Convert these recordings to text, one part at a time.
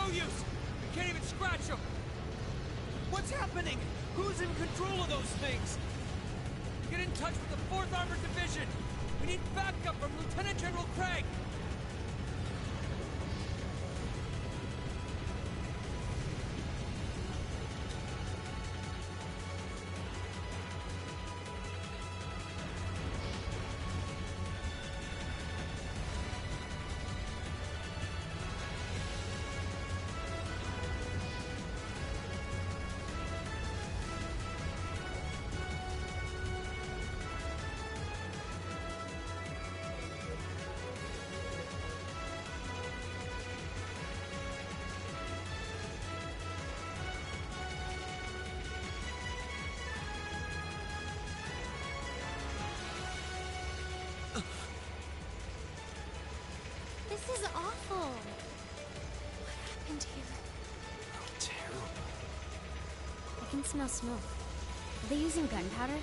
no use! We can't even scratch them! What's happening? Who's in control of those things? Get in touch with the 4th Armored Division! We need backup from Lieutenant General Craig! This is awful. What happened here? Oh, terrible. I can smell smoke. Are they using gunpowder?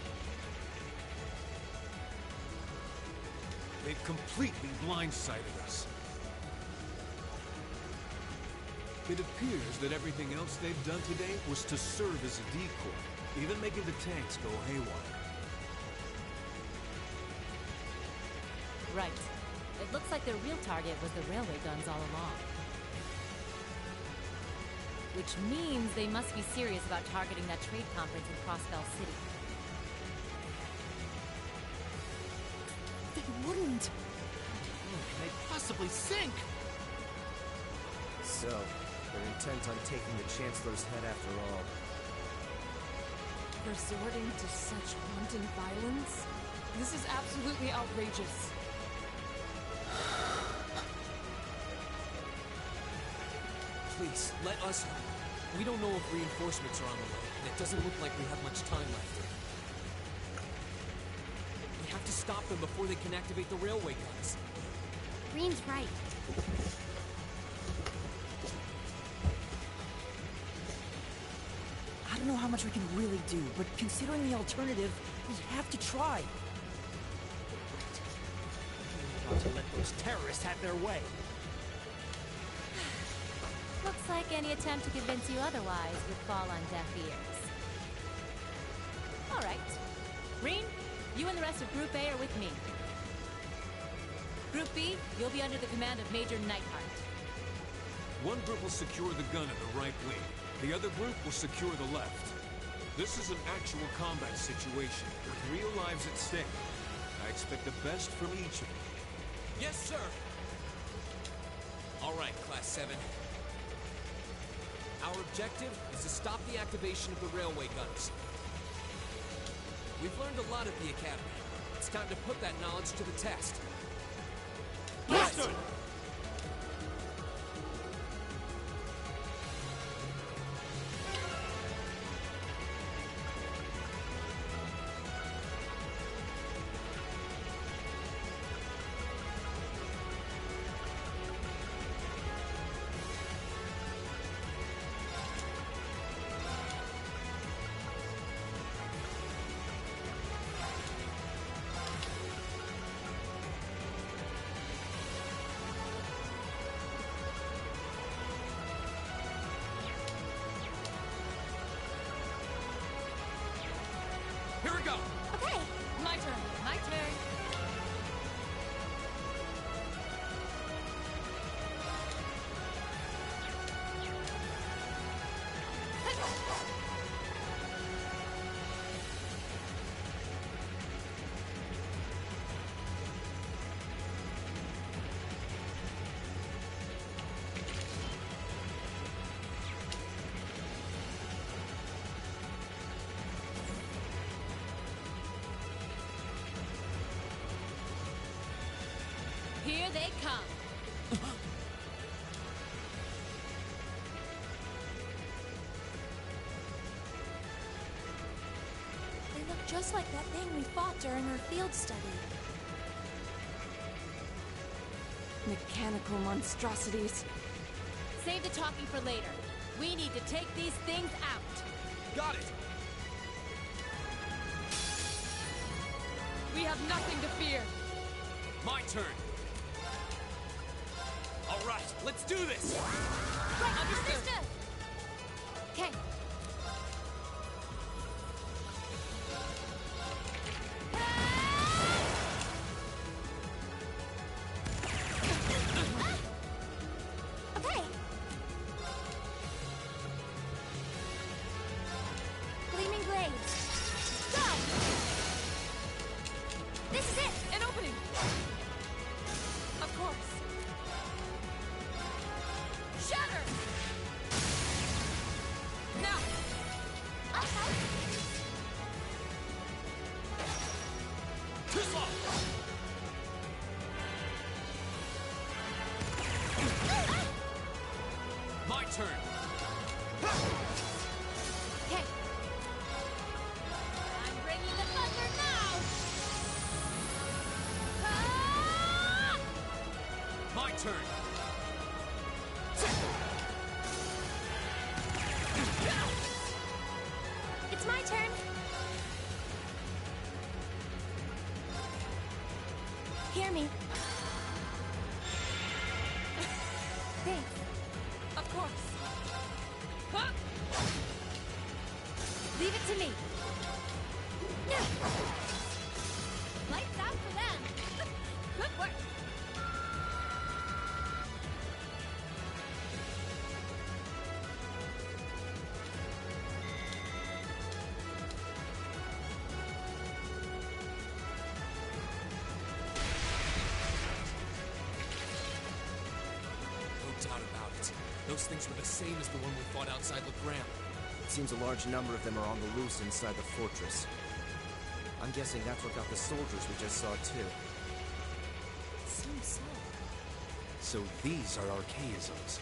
They've completely blindsided us. It appears that everything else they've done today was to serve as a decoy, even making the tanks go haywire. Right. It looks like their real target was the railway guns all along. Which means they must be serious about targeting that trade conference in Crossbell City. They wouldn't! How can they possibly sink? So, they're intent on taking the Chancellor's head after all. Resorting to such wanton violence? This is absolutely outrageous. Please, let us know. We don't know if reinforcements are on the way, and it doesn't look like we have much time left. We have to stop them before they can activate the railway guns. Green's right. I don't know how much we can really do, but considering the alternative, we have to try. Not to let those terrorists have their way. Looks like any attempt to convince you otherwise would fall on deaf ears. All right. Reen, you and the rest of Group A are with me. Group B, you'll be under the command of Major Neidhart. One group will secure the gun in the right wing. The other group will secure the left. This is an actual combat situation, with real lives at stake. I expect the best from each of you. Yes, sir! All right, Class 7. Our objective is to stop the activation of the railway guns. We've learned a lot at the Academy. It's time to put that knowledge to the test. Yes! Here we go! Okay. My turn. My turn. Here they come. They look just like that thing we fought during our field study. Mechanical monstrosities. Save the talking for later. We need to take these things out. Got it! We have nothing to fear. My turn! All right, let's do this! Right, understood. Okay. Okay. Gleaming blades. Go! This is it! An opening! Of course. Shatter! Now! I'll help. Too slow! My turn! Okay. I'm bringing the thunder now! Ah! My turn! It's my turn. Hear me. Thanks. Of course. Huh? Leave it to me. Lights out for them. Good work. No doubt about it. Those things were the same as the one we fought outside Legram. It seems a large number of them are on the loose inside the fortress. I'm guessing that's what got the soldiers we just saw, too. Seems so. So these are archaisms.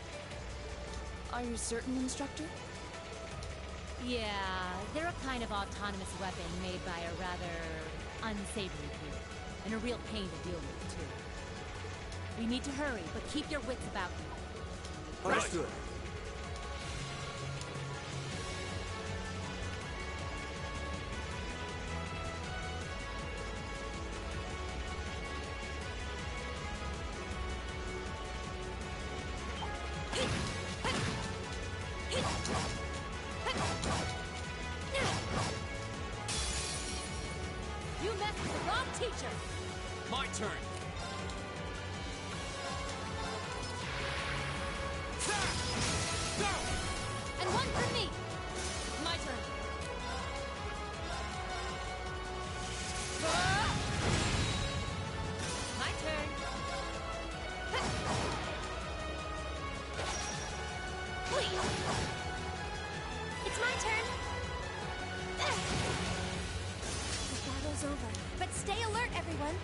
Are you certain, Instructor? Yeah, they're a kind of autonomous weapon made by a rather unsavory group. And a real pain to deal with, too. We need to hurry, but keep your wits about you. Understood. You messed with the wrong teacher! My turn! Go! And one for me! My turn. My turn! Please. It's my turn. The battle's over, but stay alert, everyone.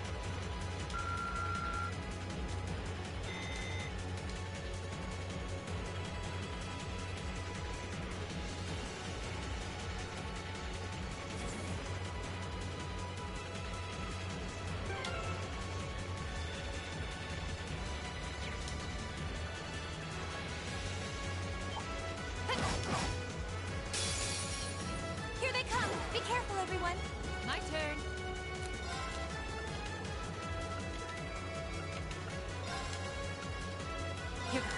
Here they come. Be careful, everyone. My turn! Here goes.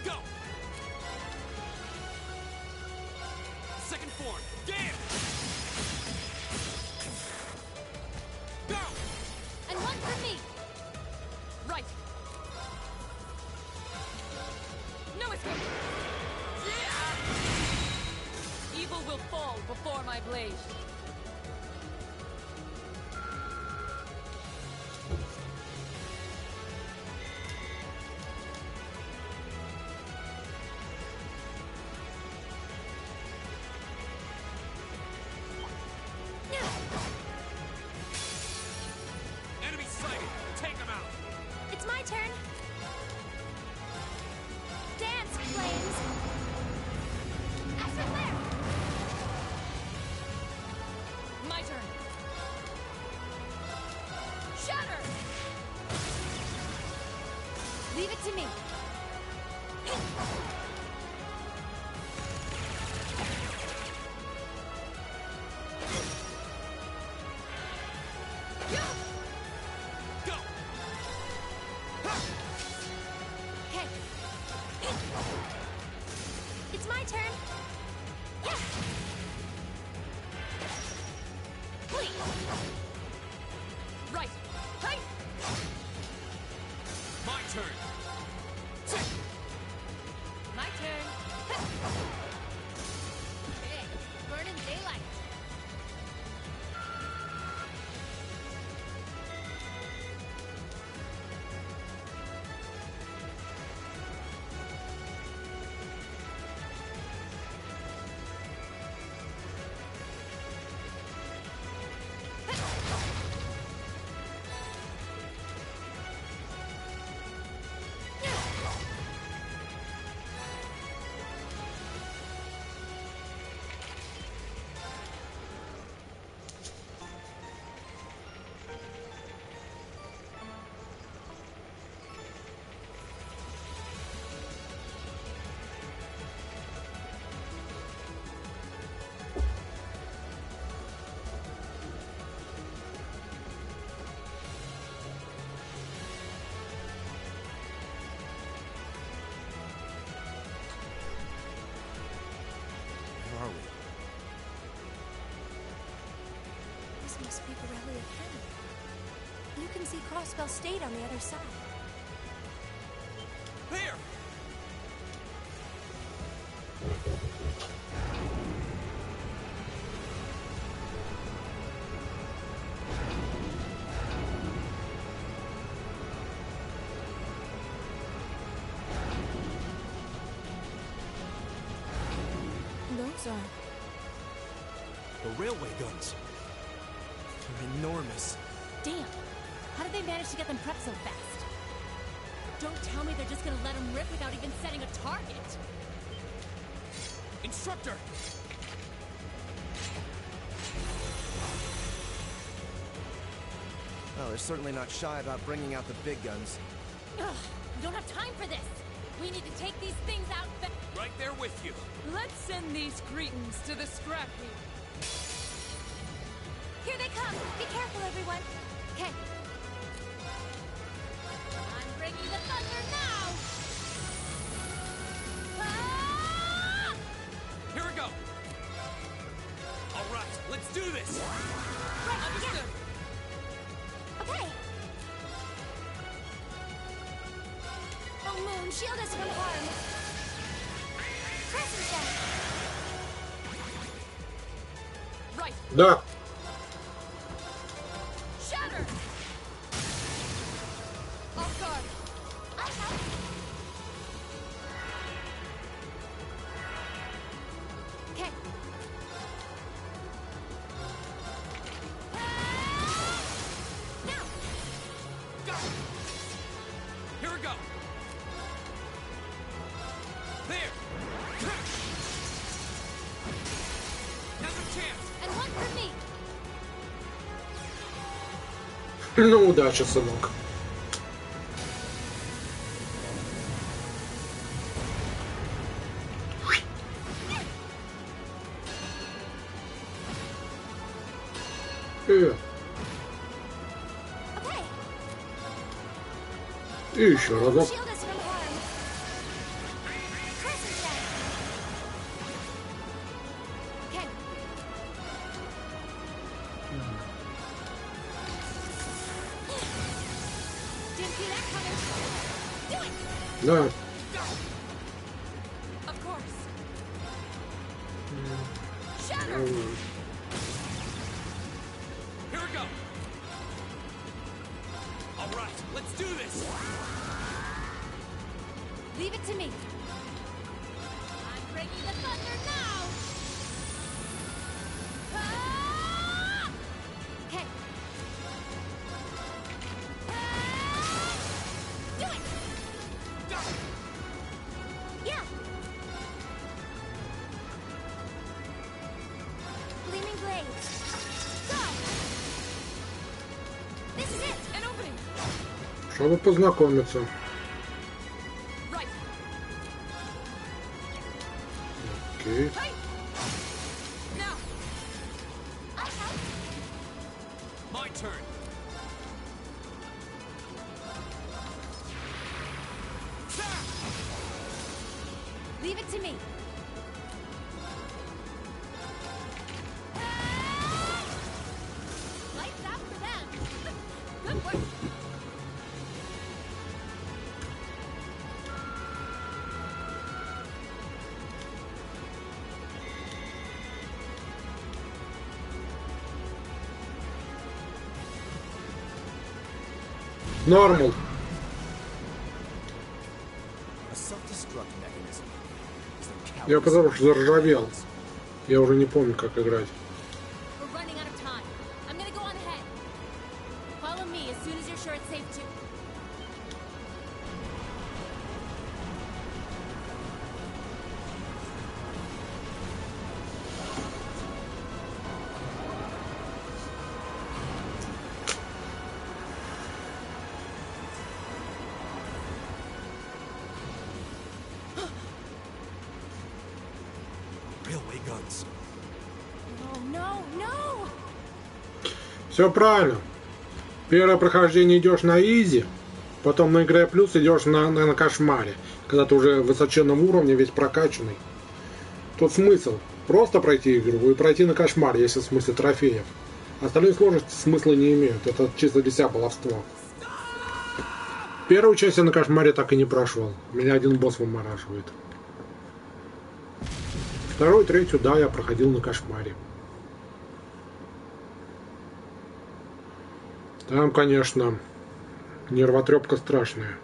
Go! Second form, damn! Go! And one for me! Right. No escape. Evil will fall before my blade. Enemy sighted! Take him out! It's my turn. Dance, flames. Astral flare. It's my turn. Yeah. Please. Right. Hey. My turn. My turn. Okay, burning daylight. Where are we? This must be Borrelia Canyon. You can see Crossbell State on the other side. There! Those are... The railway guns. They're enormous. Damn! How did they manage to get them prepped so fast? Don't tell me they're just gonna let them rip without even setting a target. Instructor! Oh, they're certainly not shy about bringing out the big guns. Ugh, we don't have time for this. We need to take these things out Right there with you. Let's send these cretins to the scrap heap. Here they come! Be careful, everyone! Okay. I'm bringing the thunder now! Ah! Here we go. All right, let's do this. Right, Understood. yeah! Okay! Oh, Moon, shield us from harm! Crescent them! Right. Да. Shatter. Off guard. I'll help! Okay. Now! Go. Here we go. There. Now's a chance. And one for me! Ну, удачи, сынок. Okay! И еще разок. Shield us from harm! Crescent them! Okay. Didn't see that coming. Do it! Да. Of course. Shatter. Here we go. All right, let's do this. Leave it to me. I'm bringing the thunder now. Ah! Okay. Ah! Do it! Go. Yeah! Gleaming blades! Go! This is it! An opening. Чтобы познакомиться. Right. Окей. Hey. Now. I'll help! My turn. Leave it to me. Нормал. A self-destruct mechanism. Is there Я cowardice потому in что заржавел. Я уже не помню, как играть. We're running out of time. I'm gonna go on ahead. Follow me as soon as you're sure it's safe to. railway guns? Oh no, no! Все правильно. Первое прохождение идешь на изи, потом на игре плюс идешь на кошмаре, когда ты уже в высоченном уровне, весь прокачанный. Тут смысл просто пройти игру и пройти на кошмаре, если в смысле трофеев. Остальные сложности смысла не имеют. Это чисто для себя баловство. Первую часть я на кошмаре так и не прошел. Меня один босс вымораживает. Вторую, третью, да, я проходил на кошмаре. Там, конечно, нервотрепка страшная.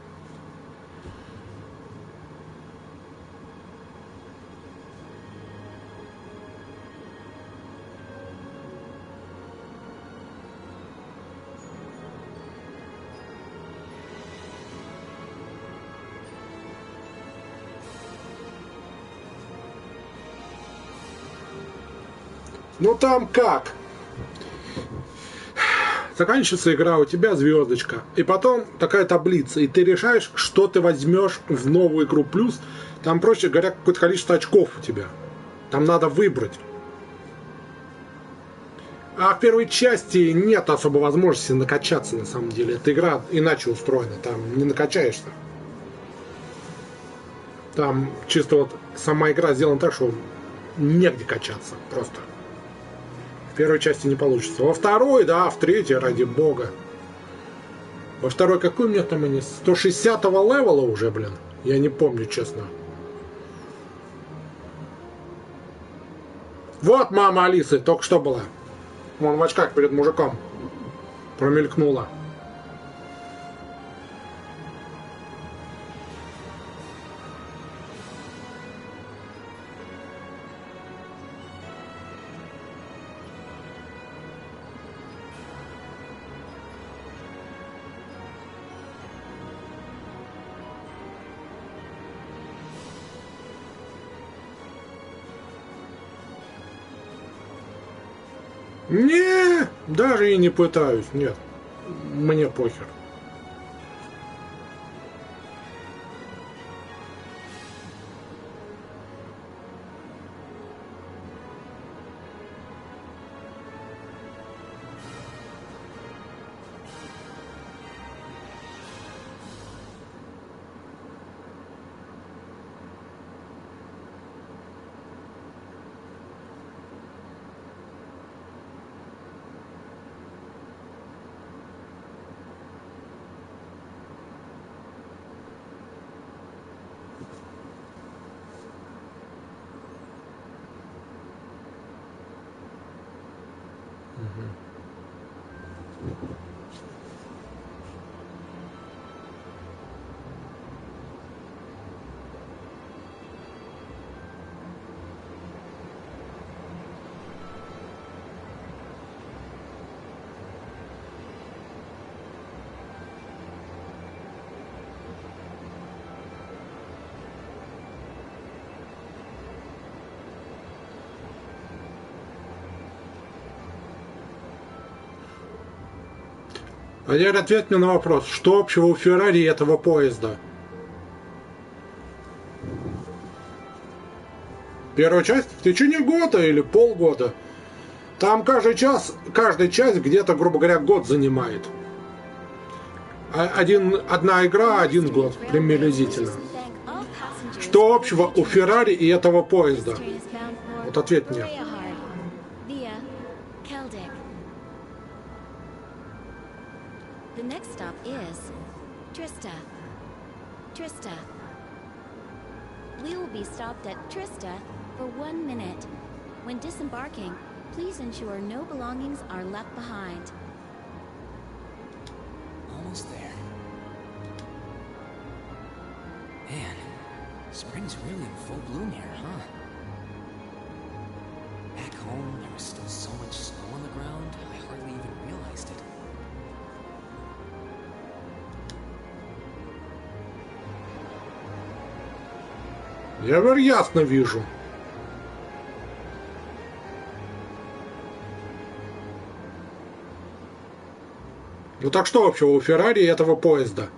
Ну там как? Заканчивается игра, у тебя звездочка. И потом такая таблица. И ты решаешь, что ты возьмешь в новую игру плюс. Там, проще говоря, какое-то количество очков у тебя. Там надо выбрать. А в первой части нет особой возможности накачаться, на самом деле. Эта игра иначе устроена. Там не накачаешься. Там чисто вот сама игра сделана так, что негде качаться. Просто. В первой части не получится. Во второй, да, в третьей, ради бога. Во второй какой у меня там они? 160-го левела уже, блин. Я не помню, честно. Вот мама Алисы, только что была. Вон в очках перед мужиком. Промелькнула. Не, даже и не пытаюсь, нет. Мне похер. А теперь ответь мне на вопрос, что общего у Феррари и этого поезда? Первая часть в течение года или полгода. Там каждая часть где-то, грубо говоря, год занимает. Одна игра, один год, приблизительно. Что общего у Феррари и этого поезда? Вот ответь мне. The next stop is Trista. Trista. We will be stopped at Trista for 1 minute. When disembarking, please ensure no belongings are left behind. Almost there. Spring's really in full bloom here, huh? Back home, there was still so much snow on the ground, I hardly even realized it. Я ясно вижу. Ну так что вообще у Феррари этого поезда?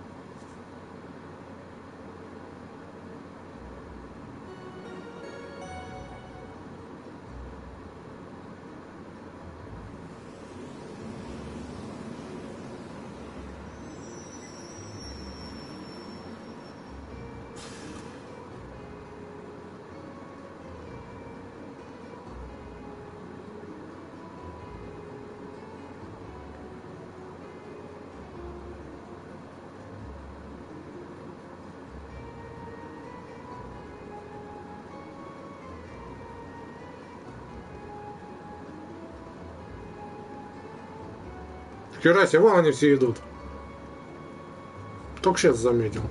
Вчера себе, вон они все идут. Только сейчас заметил.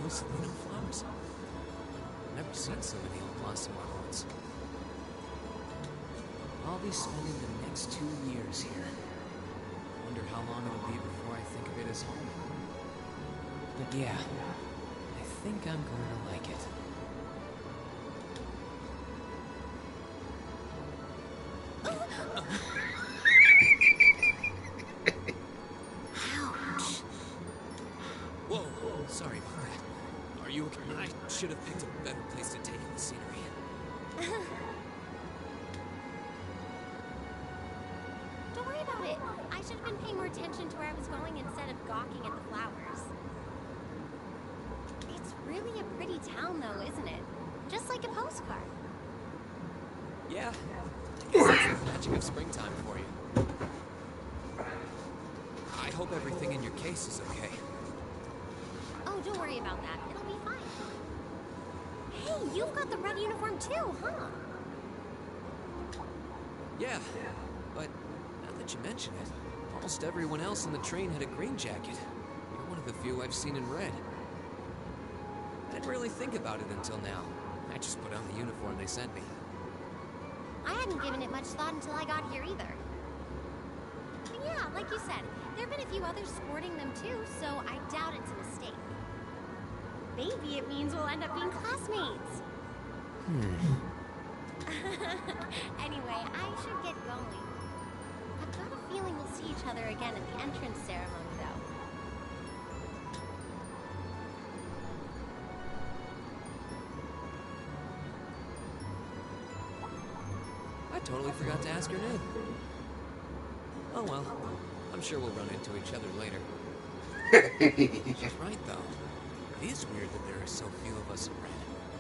Those little flowers. Never seen so many will blossom at once. I'll be spending the next 2 years here. Wonder how long it'll be before I think of it as home. But yeah, I think I'm going to like it. Whoa, sorry about that. Are you okay? I should have picked a better place to take in the scenery. Don't worry about it. I should have been paying more attention to where I was going instead of gawking at the flowers. It's really a pretty town, though, isn't it? Just like a postcard. Yeah, I guess that's the magic of springtime for you. I hope everything in your case is okay. Oh, don't worry about that. It'll be fine. Hey, you've got the red uniform too, huh? Yeah, but now that you mention it, almost everyone else on the train had a green jacket. You're one of the few I've seen in red. I didn't really think about it until now. I just put on the uniform they sent me. I hadn't given it much thought until I got here either. But yeah, like you said, there have been a few others sporting them too, so I doubt it's a mistake. Maybe it means we'll end up being classmates. Anyway, I should get going. I've got a feeling we'll see each other again at the entrance ceremony, though. I totally forgot to ask her name. Oh well, I'm sure we'll run into each other later. She's right, though. It is weird that there are so few of us in red.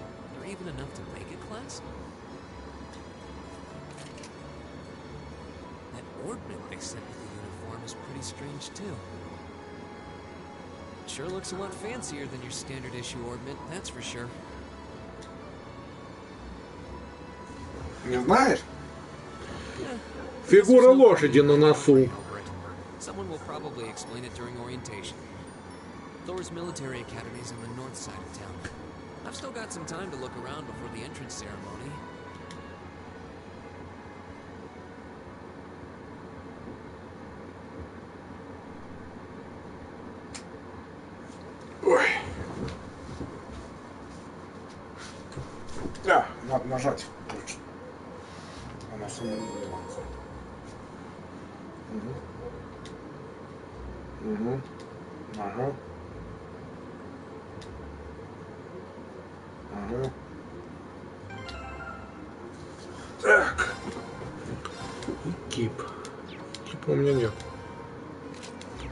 Are there even enough to make a class? That orbit they sent with the uniform is pretty strange, too. It sure looks a lot fancier than your standard issue orbit, that's for sure. Не знаешь? Фигура лошади на носу. Someone will probably explain it during orientation. Thor's military academy is in the north side of town. I've still got some time to look around before the entrance ceremony. Ой. Да, надо нажать. Точно. Она сама не выливается. Угу. Ага. Ага. Так. И кип. Кипа у меня нет.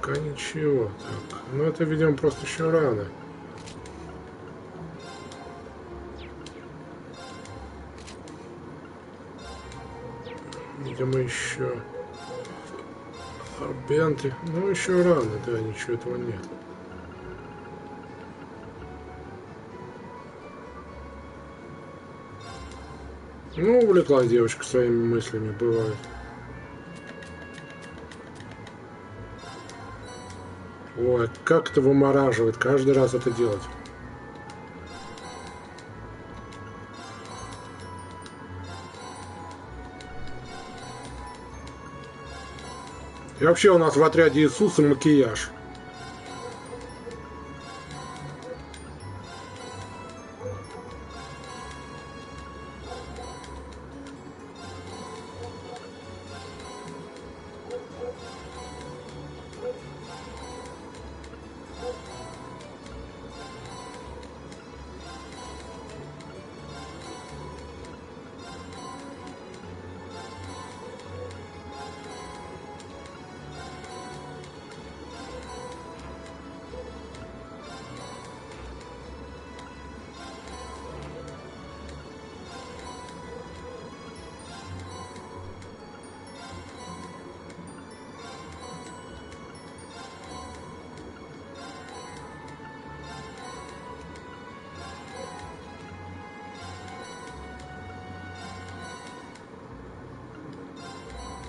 Пока ничего. Так. Ну это, видимо, просто еще рано. Видимо, еще арбенты. Ну, еще рано, да, ничего этого нет. Ну, увлеклась девочка своими мыслями, бывает. Ой, как это вымораживает каждый раз это делать. И вообще у нас в отряде Иисуса макияж.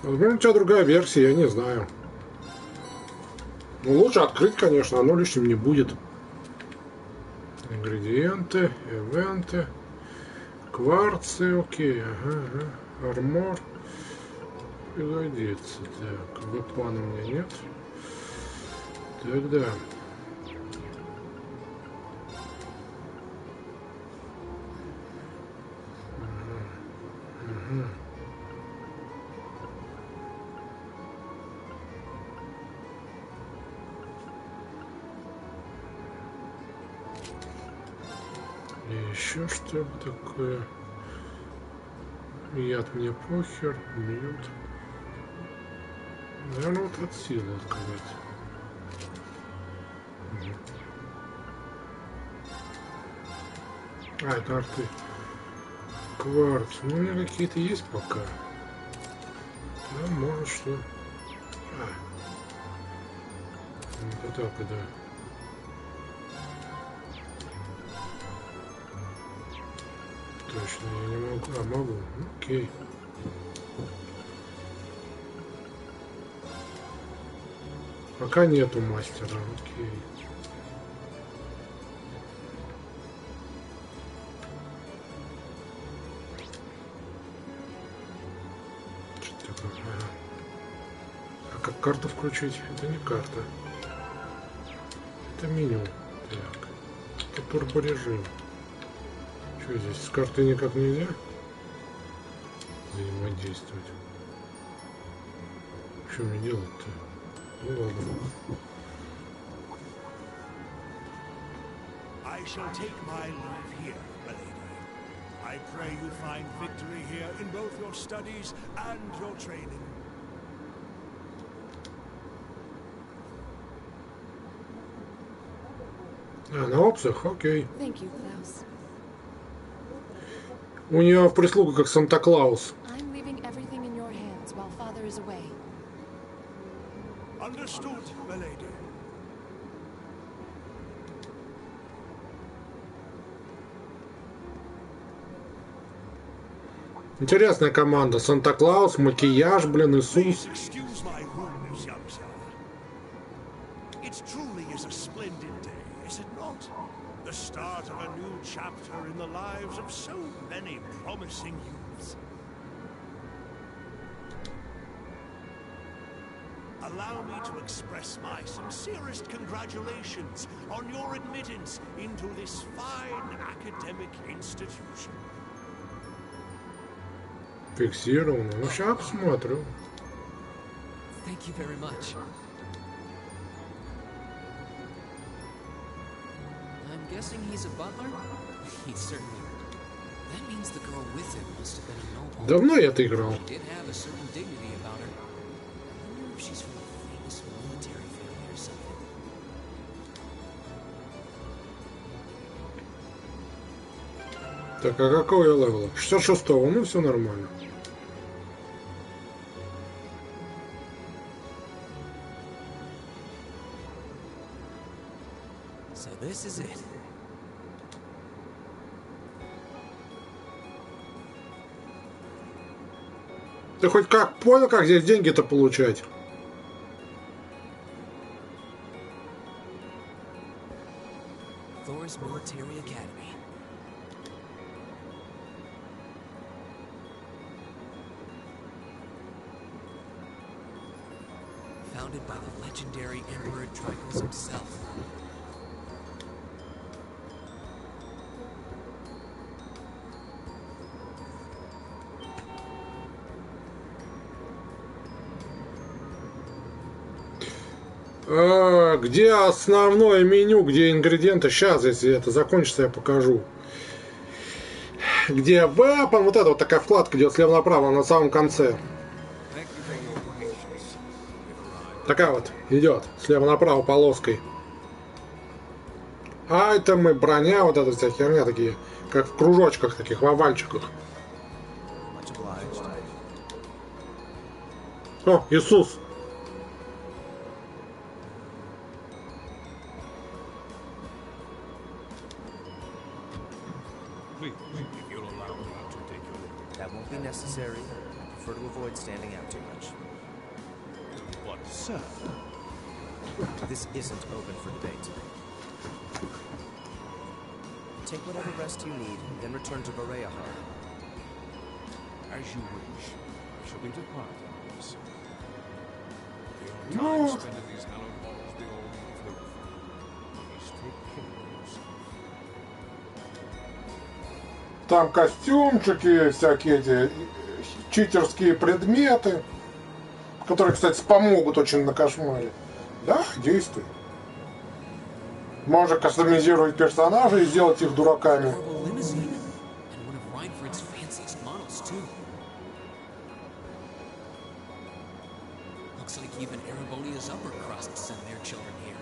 Возможно, у тебя другая версия, я не знаю. Ну, лучше открыть, конечно, оно лишним не будет. Ингредиенты, ивенты, кварцы, окей, ага. Армор. Пригодится. Так, вепана у меня нет. Тогда. Ага. И еще что такое? Яд мне похер, бьют. Наверное, вот от силы открывать. А, это арты. Кварц. Ну, у меня какие-то есть пока. Да, может что. А. Вот так, да. Точно, я не могу. А, могу. Окей. Пока нету мастера. Окей. Что такое? Ага. А как карту включить? Это не карта. Это меню. Так. Это турборежим. Что здесь? С картой никак нельзя взаимодействовать. Что мне делать-то? Ну ладно. I shall take my leave here, milady. I pray you find victory here in both your studies and your training. А, на опциях? Окей. Thank you, Klaus. У нее в прислугу как Санта-Клаус. I'm leaving everything in your hands while Father is away. Understood, milady. Интересная команда. Санта-Клаус, макияж, блин, Иисус. Please excuse my rudeness, young sir. It truly is a splendid day, is it not? The start of a new chapter in the lives of so many promising youths. Allow me to express my sincerest congratulations on your admittance into this fine academic institution. Фиксировано. Ну, сейчас посмотрю. Thank you very much. I'm guessing he's a butler? He's certainly. That means the girl with him must have been a noble. Давно я это играл. She did have a certain dignity about her. I wonder if she's from a famous military family or Так, а какого я левела? 66-го, ну все нормально. So this is it. Ты хоть как понял, как здесь деньги-то получать? Thor's Military Academy. Founded by the legendary Emperor Trichos himself. Где основное меню, где ингредиенты? Сейчас, если это закончится, я покажу. Где weapon, вот эта вот такая вкладка идет слева направо на самом конце. Такая вот идет слева направо полоской. Айтемы, броня, вот эта вся херня такие, как в кружочках таких, в овальчиках. О, Иисус! That won't be necessary. I prefer to avoid standing out too much. But, sir, This isn't open for debate. Take whatever rest you need, then return to Vareyahar. As you wish. I shall be departing, sir. The only time spent in these hallowed halls, the order of the Please take care of yourself. Там костюмчики, всякие эти читерские предметы, которые, кстати, помогут очень на кошмаре. Да, действуй. Можно кастомизировать персонажей и сделать их дураками. Horrible limousine. And one of Reinford's fanciest models, too. Looks like even Erebonia's upper crust send their children here.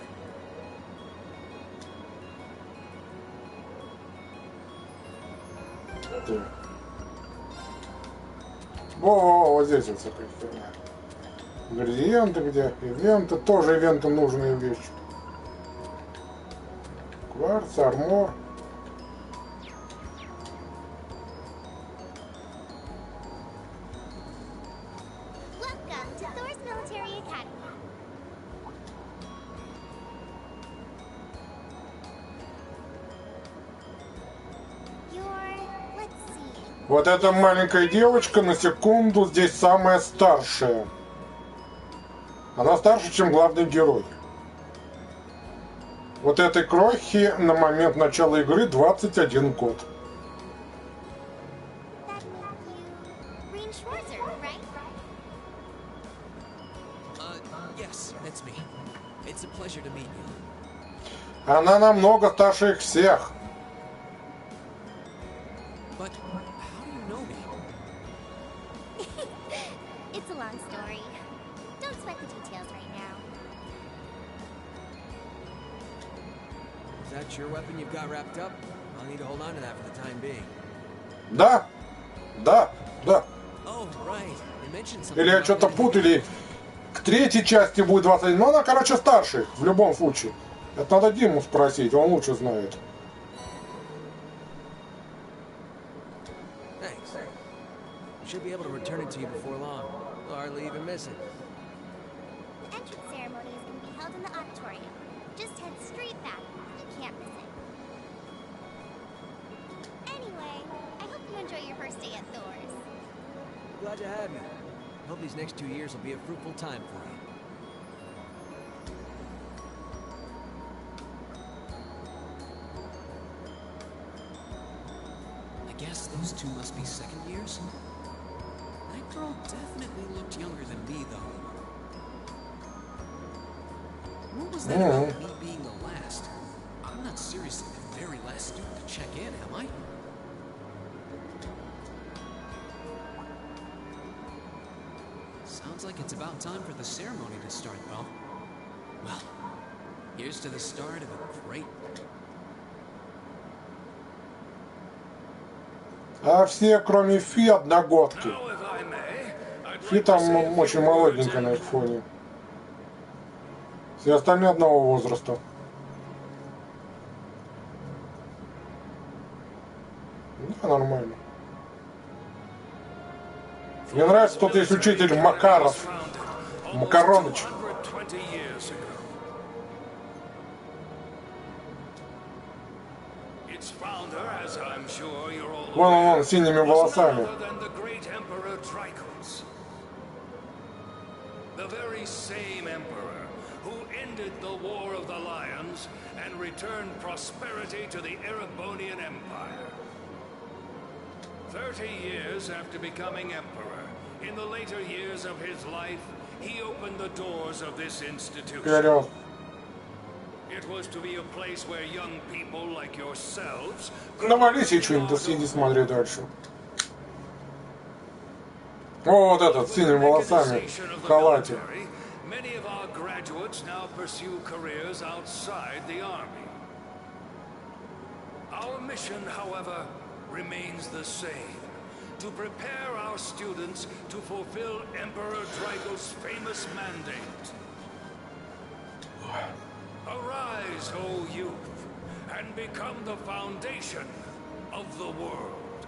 Вот здесь вот всякая херня. Ингредиенты где? Ивенты. Тоже ивенты нужные вещи. Кварц, армор. Welcome to Thor's Military Academy. Let's see. Вот эта маленькая девочка, на секунду, здесь самая старшая. Она старше, чем главный герой. Вот этой крохи на момент начала игры 21 год. That make you Green Schwarzer, right? Yes, that's me. It's a pleasure to meet you. Она намного старше их всех. But how do you know me? It's a long story. Don't sweat the details right now. Is that your weapon you've got wrapped up? I'll need to hold on to that for the time being. Да, да, да. Oh, right. You mentioned something Или я about что-то getting- путал, или к третьей части будет 21. Но она, короче, старше, в любом случае. Это надо Диму спросить, он лучше знает. Thanks. Should be able to return it to you before long. You'll hardly even miss it. The entrance ceremony is going to be held in the auditorium. Just head straight back. You can't miss it. Anyway, I hope you enjoy your first day at Thor's. Glad to have you. Hope these next 2 years will be a fruitful time for you. I guess those two must be second years? That girl definitely looked younger than me, though. What was that about me being the last? I'm not seriously the very last student to check in, am I? Sounds like it's about time for the ceremony to start, though. Well, here's to the start of a great... А все, кроме Фи, одногодки. Now, if I may, I'd Фи like to там say a few очень words молоденькая на in их фоне. Все остальные одного возраста. Да, нормально. Мне нравится, тут есть учитель Макаров. Макароныч. 120 years ago. Its founder, as I'm sure you're all Вон aware, он, с синими was none волосами. other than the great Emperor Tricos. The very same emperor who ended the War of the Lions and returned prosperity to the Erebonian Empire. 30 years after becoming emperor, in the later years of his life, he opened the doors of this institution. Вперед. It was to be a place where young people like yourselves Навались и что-нибудь, да сиди, смотри дальше. О, вот этот, с синими волосами, в халате. Many of our graduates now pursue careers outside the army. Our mission, however, remains the same. To prepare our students to fulfill Emperor Drago's famous mandate. Arise, O youth, and become the foundation of the world.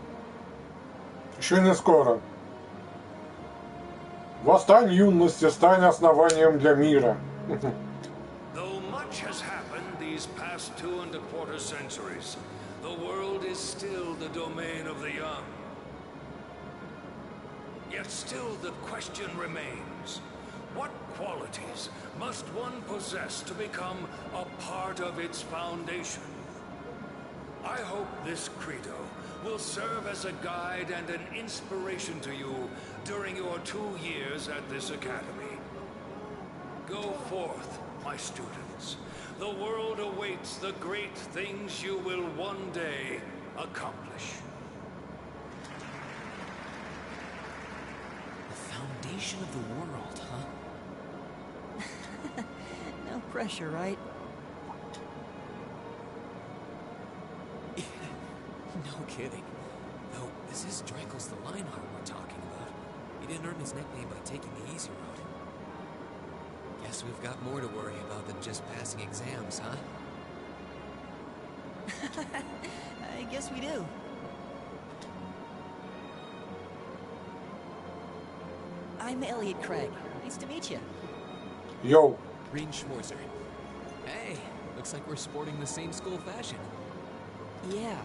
Еще не скоро. Восстань юности, стань основанием для мира. Though much has happened these past 2¼ centuries, the world is still the domain of the young. Yet still the question remains, what qualities must one possess to become a part of its foundation? I hope this credo will serve as a guide and an inspiration to you during your 2 years at this academy. Go forth, my students. The world awaits the great things you will one day accomplish. The foundation of the world, huh? No pressure, right? No kidding. Though, this is Draco's the Lionheart we're talking about. He didn't earn his nickname by taking the easy road. Guess we've got more to worry about than just passing exams, huh? I guess we do. I'm Elliot Craig. Nice to meet you. Йоу. Green Schwarzer. Hey, looks like we're sporting the same school fashion. Yeah.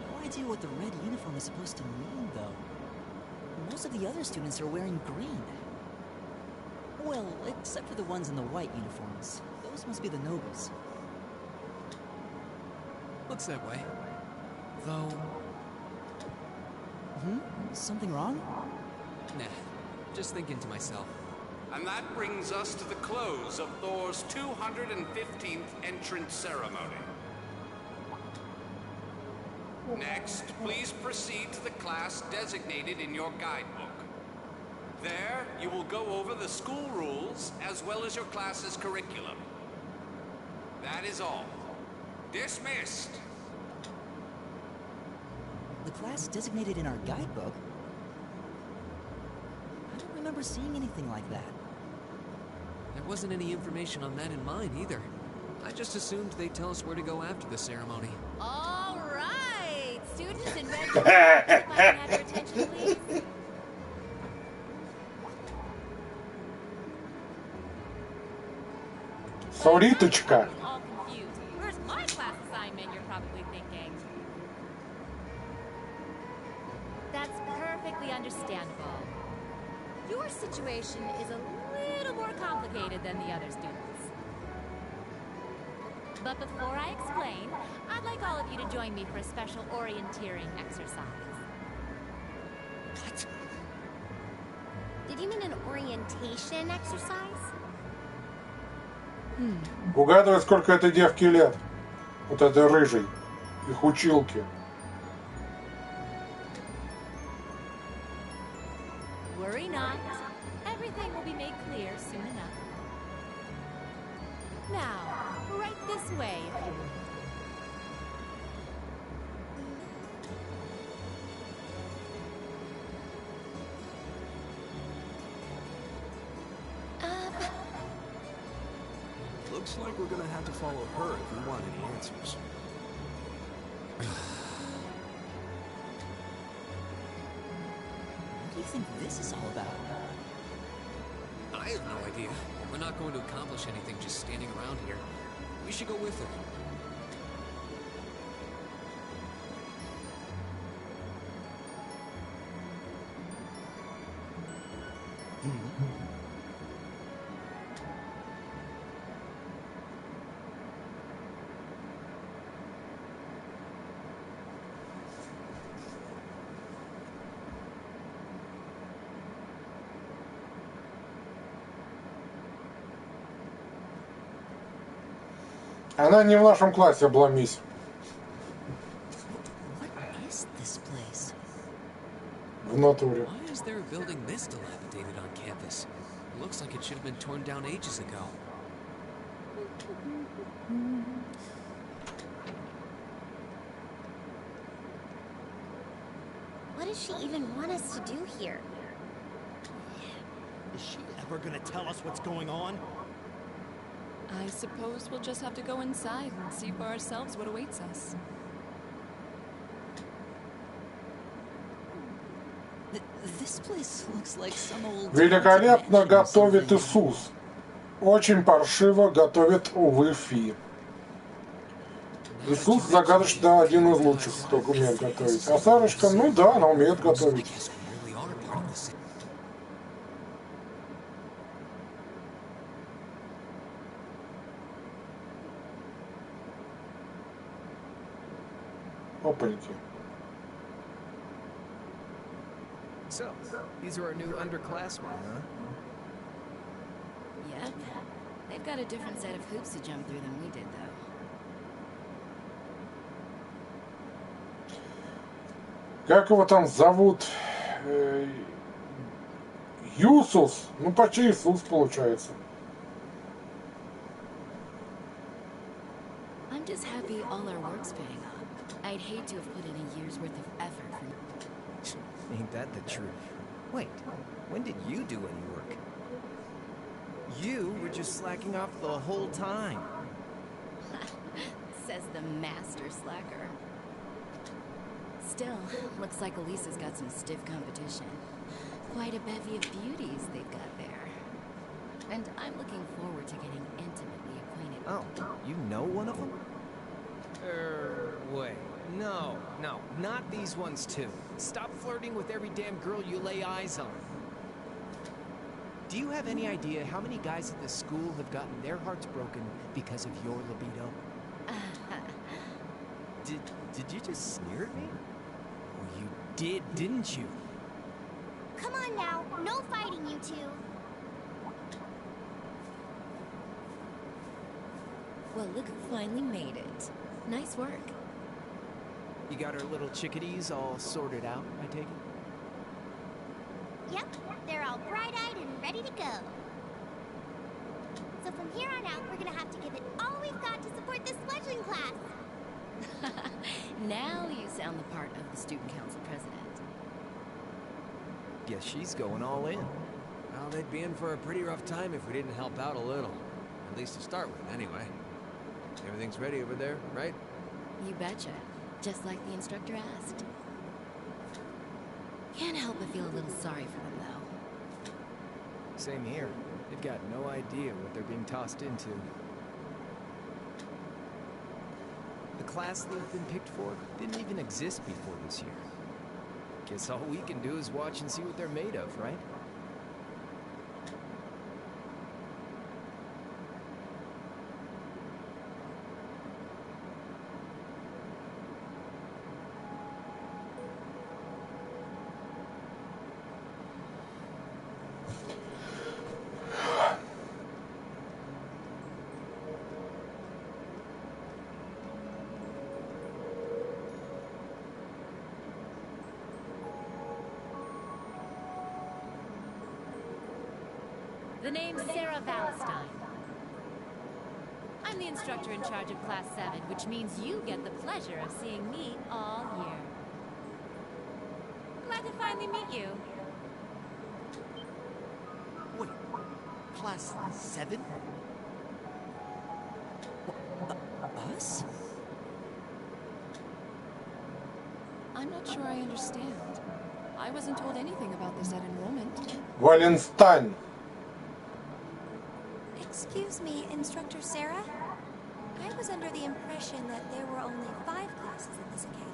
No idea what the red uniform is supposed to mean, though. Most of the other students are wearing green. Well, except for the ones in the white uniforms. Those must be the nobles. Looks that way. Though... Something wrong? Nah, just thinking to myself. And that brings us to the close of Thor's 215th entrance ceremony. Next, please proceed to the class designated in your guidebook. There, you will go over the school rules as well as your class's curriculum. That is all. Dismissed. The class designated in our guidebook? I don't remember seeing anything like that. There wasn't any information on that in mine either. I just assumed they'd tell us where to go after the ceremony. All right, students in red uniforms, if I can have your attention, please. Сориточка. All confused. Where's my class assignment, you're probably thinking. That's perfectly understandable. Your situation is a little more complicated than the other students. But before I explain, I'd like all of you to join me for a special orienteering exercise. What? Did you mean an orientation exercise? Угадывай, сколько этой девке лет. Вот этой рыжей. Их училки. Worry not. Everything will be made clear soon enough. Now, right this way, if you will. Looks like we're gonna have to follow her if we want any answers. What do you think this is all about? I have no idea. We're not going to accomplish anything just standing around here. We should go with her. Она не в нашем классе, обломись. What is this place? В натуре. Why is there a building this dilapidated on campus? It looks like it should have been torn down ages ago. What does she even want us to do here? Is she ever gonna tell us what's going on? I suppose we'll just have to go inside and see for ourselves what awaits us. This place looks like some old... Великолепно готовит Иисус. Очень паршиво готовит, увы, Фи. Иисус загадочно один из лучших, кто умеет готовить. А Сарочка, ну да, она умеет готовить. Опаньки. So, these are our new underclassmen, huh? Yep. They've got a different set of hoops to jump through than we did, though. Как его там зовут? Юсус. Ну, почти Иисус получается. I'm just happy all our work's paying off. I'd hate to have put in a year's worth of effort for... Ain't that the truth? Wait, when did you do any work? You were just slacking off the whole time. Says the master slacker. Still, looks like Elisa's got some stiff competition. Quite a bevy of beauties they've got there. And I'm looking forward to getting intimately acquainted. Oh, you know one of them? Wait. No, not these ones too. Stop flirting with every damn girl you lay eyes on. Do you have any idea how many guys at this school have gotten their hearts broken because of your libido? Did you just sneer at me? Oh, you did, didn't you? Come on now, no fighting, you two. Well, look who finally made it. Nice work. You got our little chickadees all sorted out, I take it? Yep, they're all bright-eyed and ready to go. So from here on out, we're gonna have to give it all we've got to support this fledgling class. Now you sound the part of the student council president. Guess she's going all in. Well, they'd be in for a pretty rough time if we didn't help out a little. At least to start with, anyway. Everything's ready over there, right? You betcha. Just like the instructor asked. Can't help but feel a little sorry for them, though. Same here. They've got no idea what they're being tossed into. The class they've been picked for didn't even exist before this year. Guess all we can do is watch and see what they're made of, right? The name's Sarah Valentine. I'm the instructor in charge of Class 7, which means you get the pleasure of seeing me all year. Glad to finally meet you. Wait, Class 7? Us? I'm not sure I understand. I wasn't told anything about this at enrollment. Валенстайн. Excuse me, Instructor Sarah? I was under the impression that there were only 5 classes in this academy.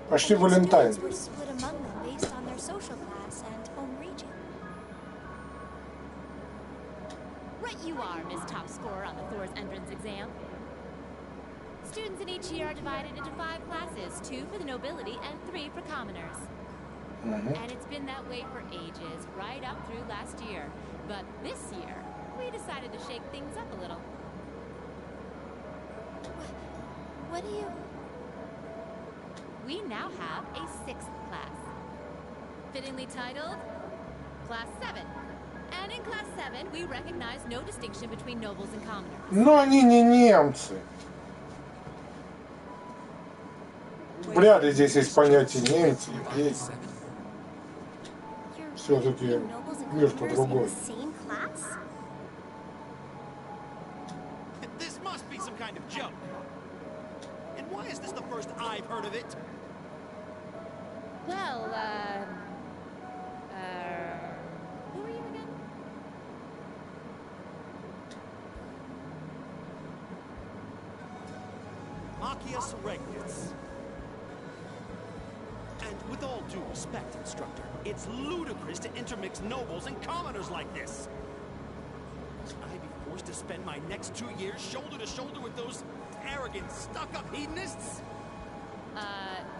Почти Валентайн. Students were split among them based on their social class and home region. Right you are, Miss Top Scorer on the Thor's entrance exam. Students in each year are divided into 5 classes, 2 for the nobility and 3 for commoners. And it's been that way for ages, right up through last year. But this year, we decided to shake things up a little. What do you... We now have a 6th class. Fittingly titled, Class 7. And in Class 7, we recognize no distinction between nobles and commoners. Но они не немцы. Вряд ли здесь есть понятие немцы, евреи. Все-таки мир-то другой. This must be some kind of joke. And why is this the first I've heard of it? Well, who are you again? Machias Regnitz. And with all due respect, Instructor, it's ludicrous to intermix nobles and commoners like this. Should I be forced to spend my next 2 years shoulder to shoulder with those arrogant, stuck-up hedonists?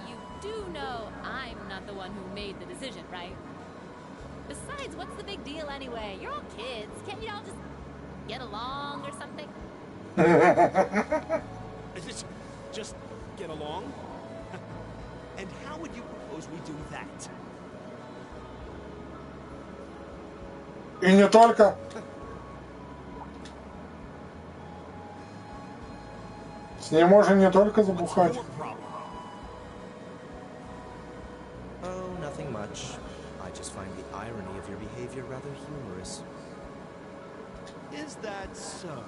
You do know I'm not the one who made the decision, right? Besides, what's the big deal anyway? You're all kids. Can't you all just get along or something? Just get along? And how would you propose we do that? И не только. С ней можно не только забухать. Oh, nothing much. I just find the irony of your behavior rather humorous. Is that so?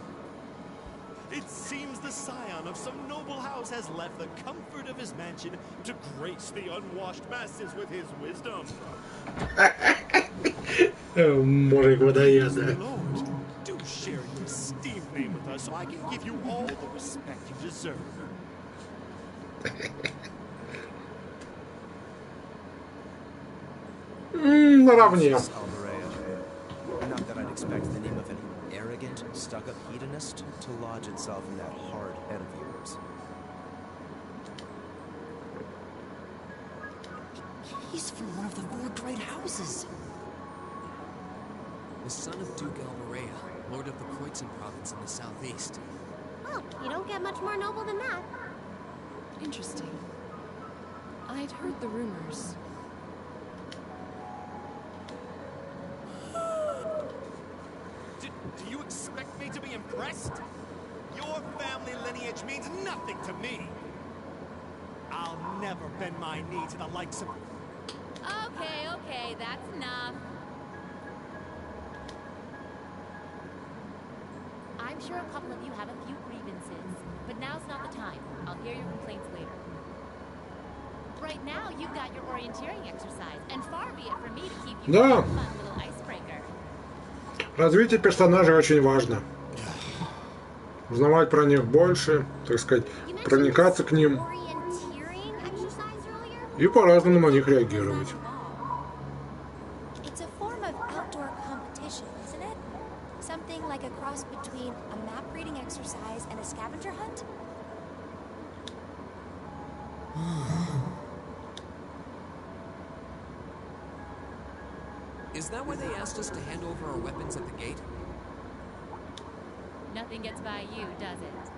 It seems the scion of some noble house has left the comfort of his mansion to grace the unwashed masses with his wisdom. Мужик водоеда. Lord, do share your esteemed name with us so I can give you all the respect you deserve. Наравне. Not that I'd expect the name of an arrogant, stuck-up hedonist to lodge itself in that hard head of yours. He's from one of the 4 great houses. The son of Duke Alvarea, lord of the Kreutzen province in the southeast. Well, you don't get much more noble than that. Interesting. I'd heard the rumors. Do you expect me to be impressed? Your family lineage means nothing to me. I'll never bend my knee to the likes of... Okay, that's enough. I'm sure a couple of you have a few grievances, but now's not the time. I'll hear your complaints later. Right now, you've got your orienteering exercise, and far be it for me to keep you Да. a fun little icebreaker. Развитие персонажей очень важно. Узнавать про них больше, так сказать, проникаться к ним и по-разному на них реагировать. It's a form of outdoor competition, isn't it? Something like a cross between a map-reading exercise and a scavenger hunt? Is that why they asked us to hand over our weapons at the gate? Nothing gets by you, does it?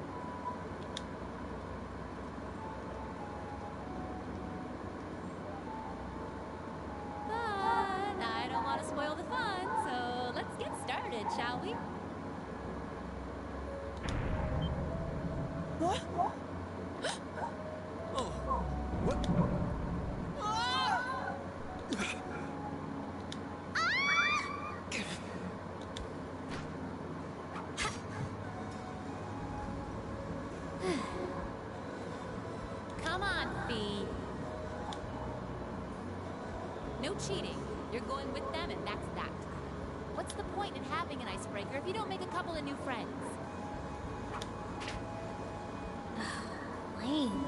But I don't want to spoil the fun, so let's get started, shall we? What? Oh, what? be... No cheating. You're going with them, and that's that. What's the point in having an icebreaker if you don't make a couple of new friends? Lame.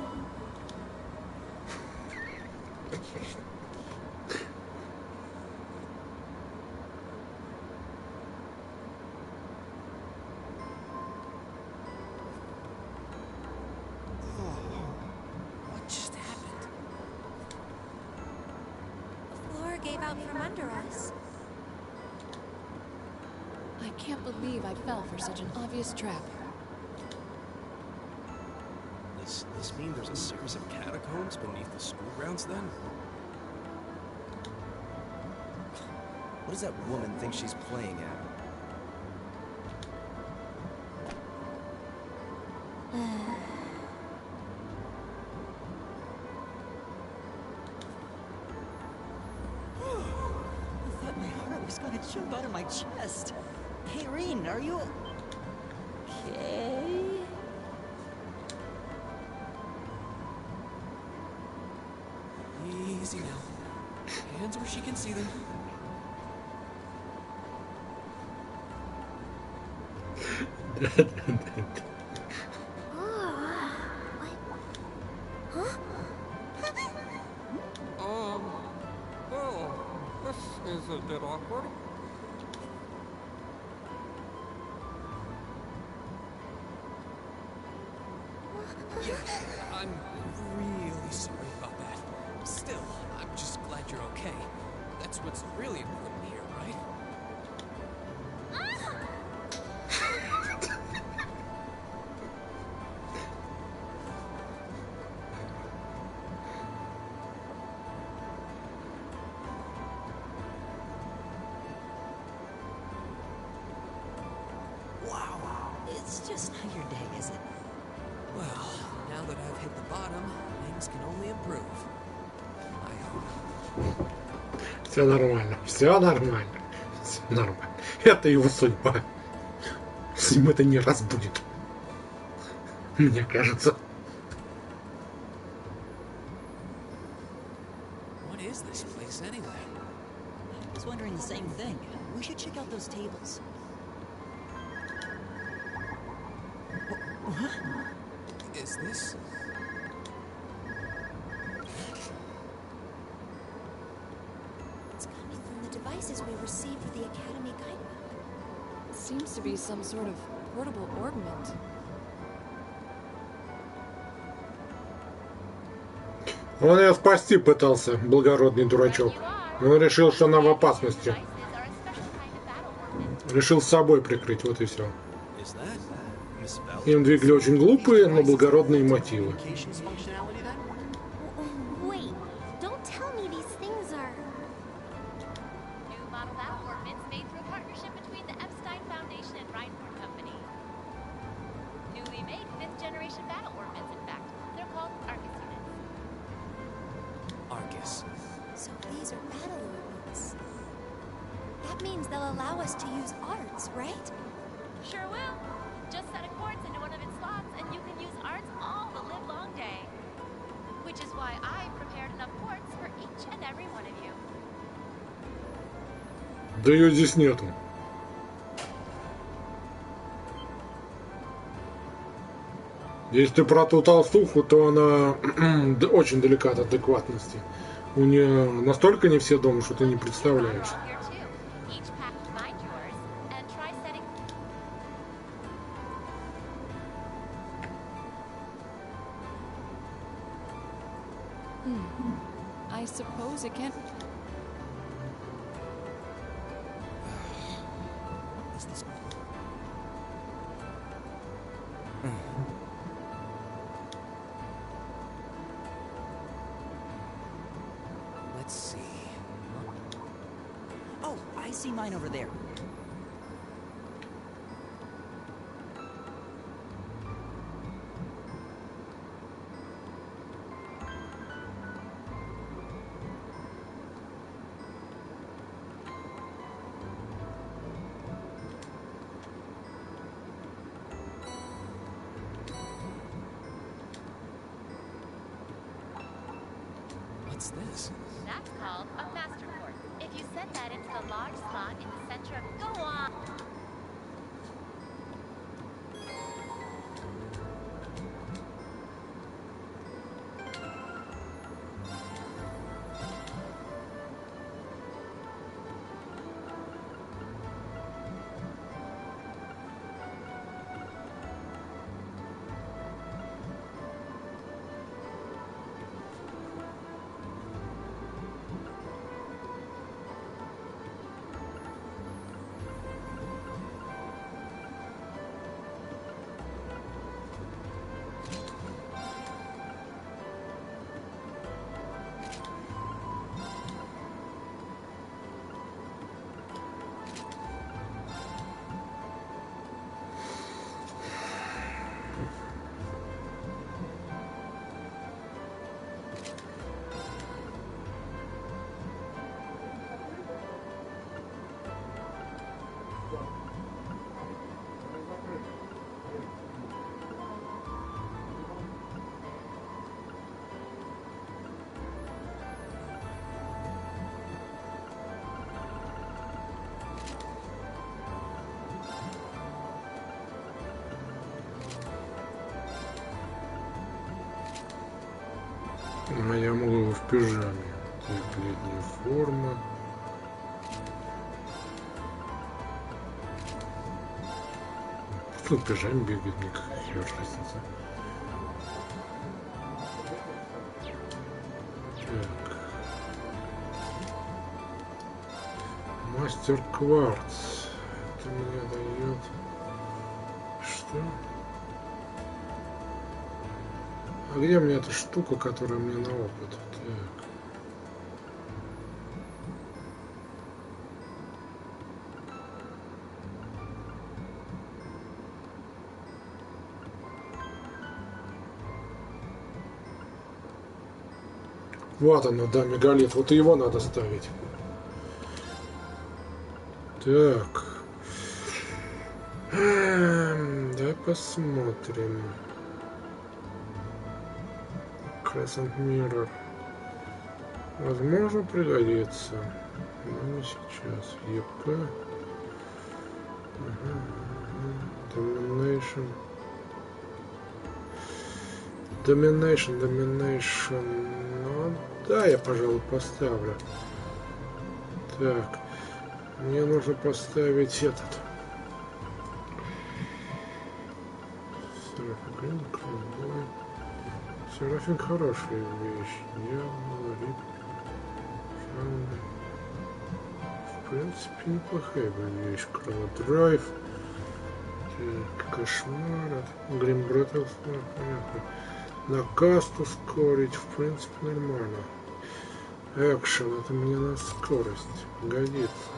What just happened? The floor gave out from under us. I can't believe I fell for such an obvious trap. Does this mean there's a series of catacombs beneath the school grounds then? What does that woman think she's playing at? I thought my heart was gonna jump out of my chest. Hey, Reen, are you okay? Easy now. Hands where she can see them. This is a bit awkward. Yeah, I'm really sorry about that. Still, I'm just glad you're okay. That's what's really important here, right? Wow, it's just not your day, is it? Well, now that I've hit the bottom, things can only improve. I hope. Все нормально, все нормально, все нормально. Это его судьба. С ним это не раз будет. Мне кажется. What is this place anyway? I was wondering the same thing. We should check out those tables. What? Is this? It's coming from the devices we received with the Academy Guidebook. Seems to be some sort of portable ornament. Он ее спасти пытался, благородный дурачок. Он решил, что она в опасности. Решил с собой прикрыть, вот и все. Им двигали очень глупые, но благородные мотивы. Wait, don't tell me these things are... New model battle ornaments made through a partnership between the Epstein Foundation and Reinhardt Company. Newly made 5th generation battle ornaments, in fact. They're called Arcus units. Arcus. So these are battle ornaments. That means they'll allow us to use arts, right? Sure will. Just set a quartz into one of its slots, and you can use arts all the livelong day. Which is why I prepared enough quartz for each and every one of you. Да ее здесь нету. Если ты про ту толстуху, то она очень далека от адекватности. У нее настолько не все дома, что ты не представляешь. I suppose it can't... Let's see. Oh, I see mine over there. What's this? That's called a master port. If you set that into the large slot in the center of... Go on! А я могу в пижаме. Так, летняя форма. Что в пижаме бегает, никакая разница. Так. Мастер кварц. Это мне дает... Что? А где у меня эта штука, которая мне на опыт? Так. Вот оно, да, мегалит. Вот его надо ставить. Так. Давай посмотрим. Crescent Mirror. Возможно, пригодится. Но не сейчас. ЕП. Domination. Domination. Ну, да, я, пожалуй, поставлю. Так. Мне нужно поставить этот. Серафин хорошая вещь. Я говорит. В принципе, неплохая вещь. Кроводрайв. Кошмар. Гримбреттл. Понятно. На каст ускорить. В принципе, нормально. Экшен. Это мне на скорость. Годится.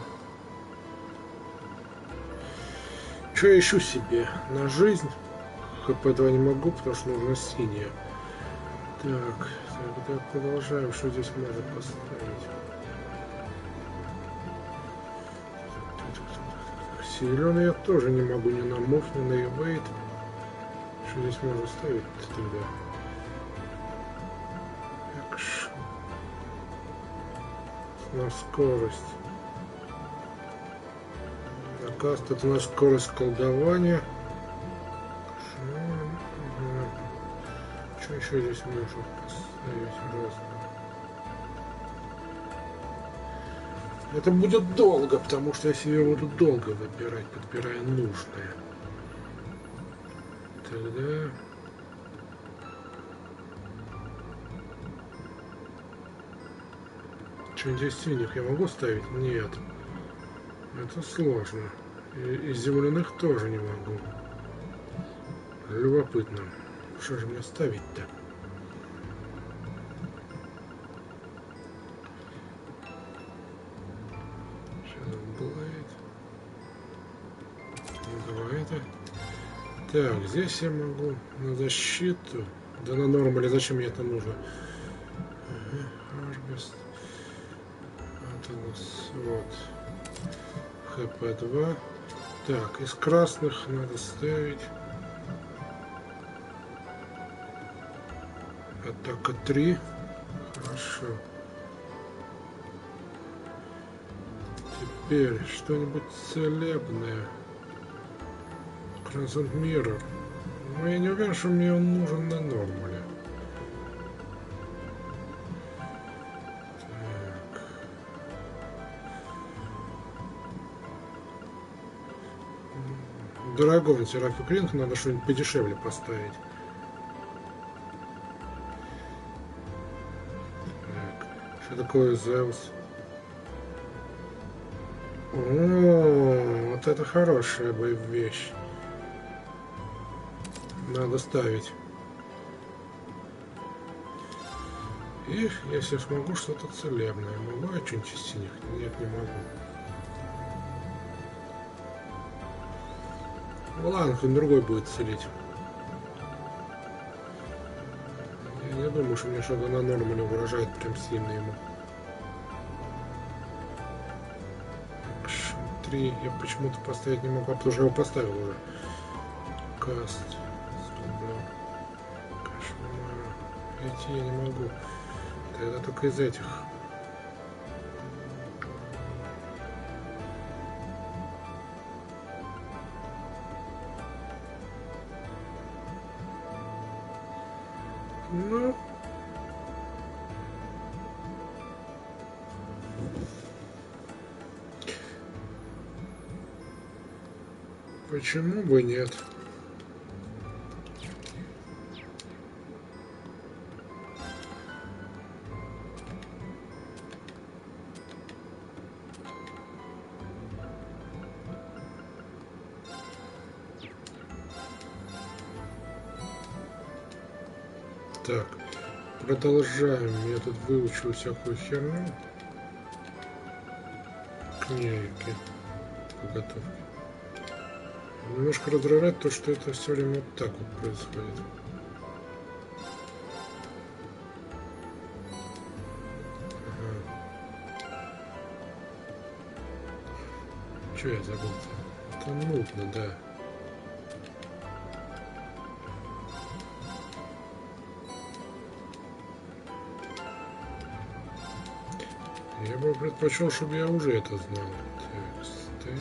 Что я ищу себе? На жизнь? ХП-2 не могу, потому что нужно синее. Так, тогда продолжаем. Что здесь можно поставить? Зеленый я тоже не могу ни на мув, ни на evade. Что здесь можно ставить тогда? Экшн. На скорость. На каст это на скорость колдования. Что еще здесь можно поставить? Раз. Это будет долго, потому что я себе буду долго выбирать, подбирая нужное. Тогда... Что здесь синих я могу ставить? Нет. Это сложно. И земляных тоже не могу. Любопытно. Что же мне ставить-то? Сейчас Блейд. Давай это. Так, здесь я могу на защиту. Да на нормале, зачем мне это нужно? Harvest. Вот у нас вот. ХП-2. Так, из красных надо ставить. Атака 3. Хорошо. теперь? Что-нибудь целебное. Crescent Mirror. Но я не уверен, что мне он нужен на нормале. Так. Дорогой на Серафик Ринг, надо что-нибудь подешевле поставить. Так. Что такое Зеус? О, вот это хорошая бы вещь. Надо ставить. И если смогу что-то целебное. Могу я что-нибудь из синих? Нет, не могу. Ну ладно, кто-нибудь другой будет целить. Я не думаю, что мне что-то на нормале угрожает прям сильно ему. 3 я почему-то поставить не могу, потому что я его поставил уже. Каст. Кошмар. Эти я не могу. Тогда только из этих. Ну. Почему бы нет? Так, продолжаем. Я тут выучил всякую херню. Книги по готовке. Немножко раздражает то, что это все время вот так вот происходит. Ага. Че я забыл-то? Это нудно, да. Я бы предпочел, чтобы я уже это знал. Тексты.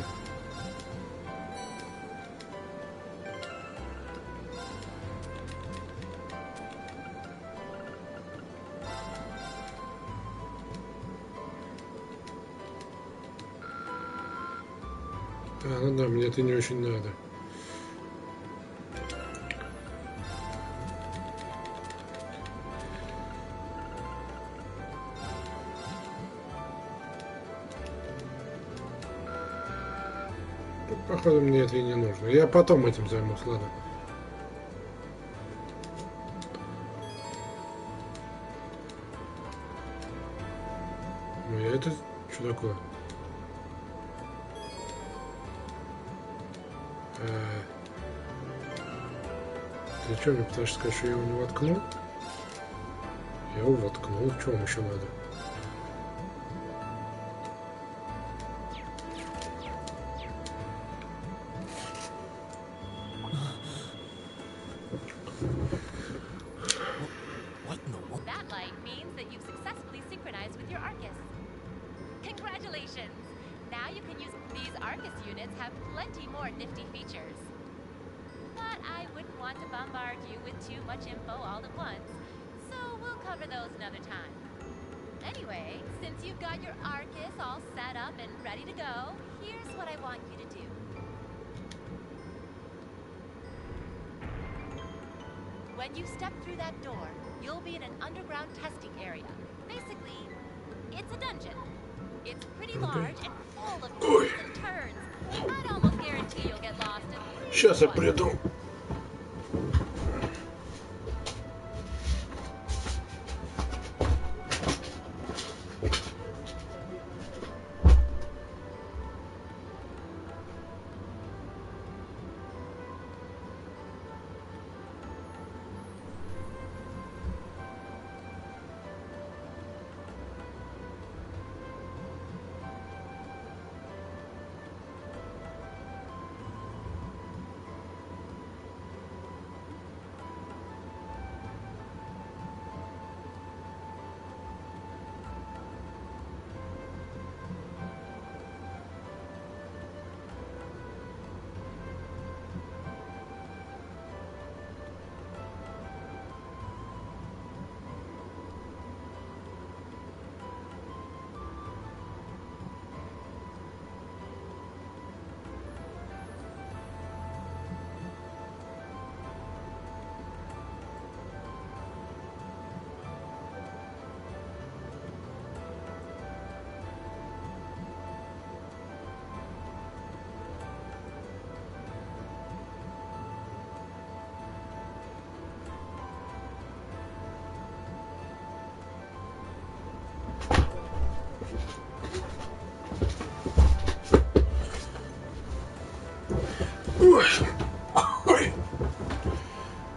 Ну да, мне это не очень надо. Походу мне это и не нужно. Я потом этим займусь, ладно. Ну я это... Что такое? Ты что, мне пытаешься сказать, что я его не воткнул? Я его воткнул. Что вам еще надо? That light means that you've successfully synchronized with your Arcus. Congratulations! Now you can use these Arcus units have plenty more nifty features. But I wouldn't want to bombard you with too much info all at once, so we'll cover those another time. Anyway, since you've got your Arcus all set up and ready to go, here's what I want you to do. When you step through that door, you'll be in an underground testing area. Basically, it's a dungeon. It's pretty large and full of twists and turns. I'd almost guarantee you'll get lost at least Сейчас я once. приду.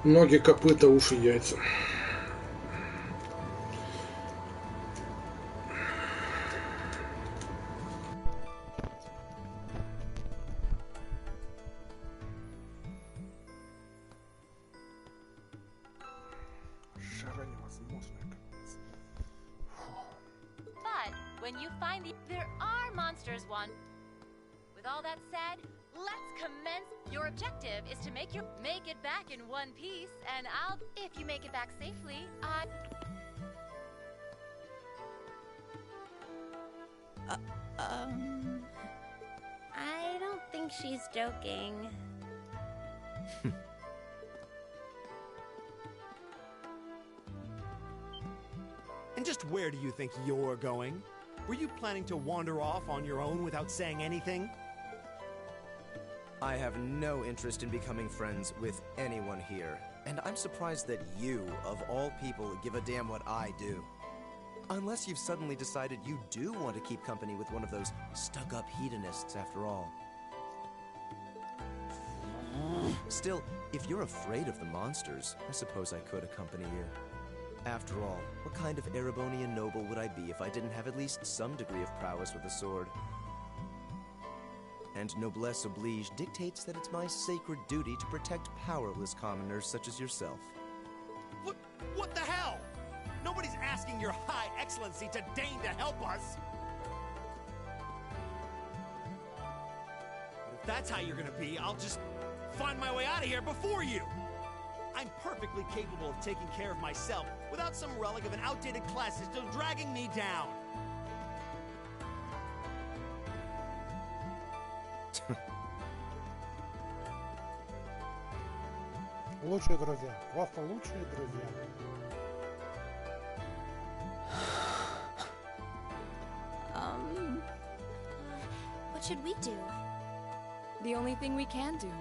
Ноги, копыта, уши, яйца. Жара невозможная, кажется. But when you find there are monsters, one. With all that said, let's commence. Your objective is to make it back in one piece, and if you make it back safely, I don't think she's joking. And just where do you think you're going? Were you planning to wander off on your own without saying anything? I have no interest in becoming friends with anyone here, and I'm surprised that you, of all people, give a damn what I do. Unless you've suddenly decided you do want to keep company with one of those stuck-up hedonists after all. Still, if you're afraid of the monsters, I suppose I could accompany you. After all, what kind of Erebonian noble would I be if I didn't have at least some degree of prowess with a sword? And noblesse oblige dictates that it's my sacred duty to protect powerless commoners such as yourself. What the hell? Nobody's asking your high excellency to deign to help us! But if that's how you're gonna be, I'll just find my way out of here before you! I'm perfectly capable of taking care of myself without some relic of an outdated class still dragging me down! Лучшие друзья. Просто лучшие друзья. What should we do? The only thing we can do.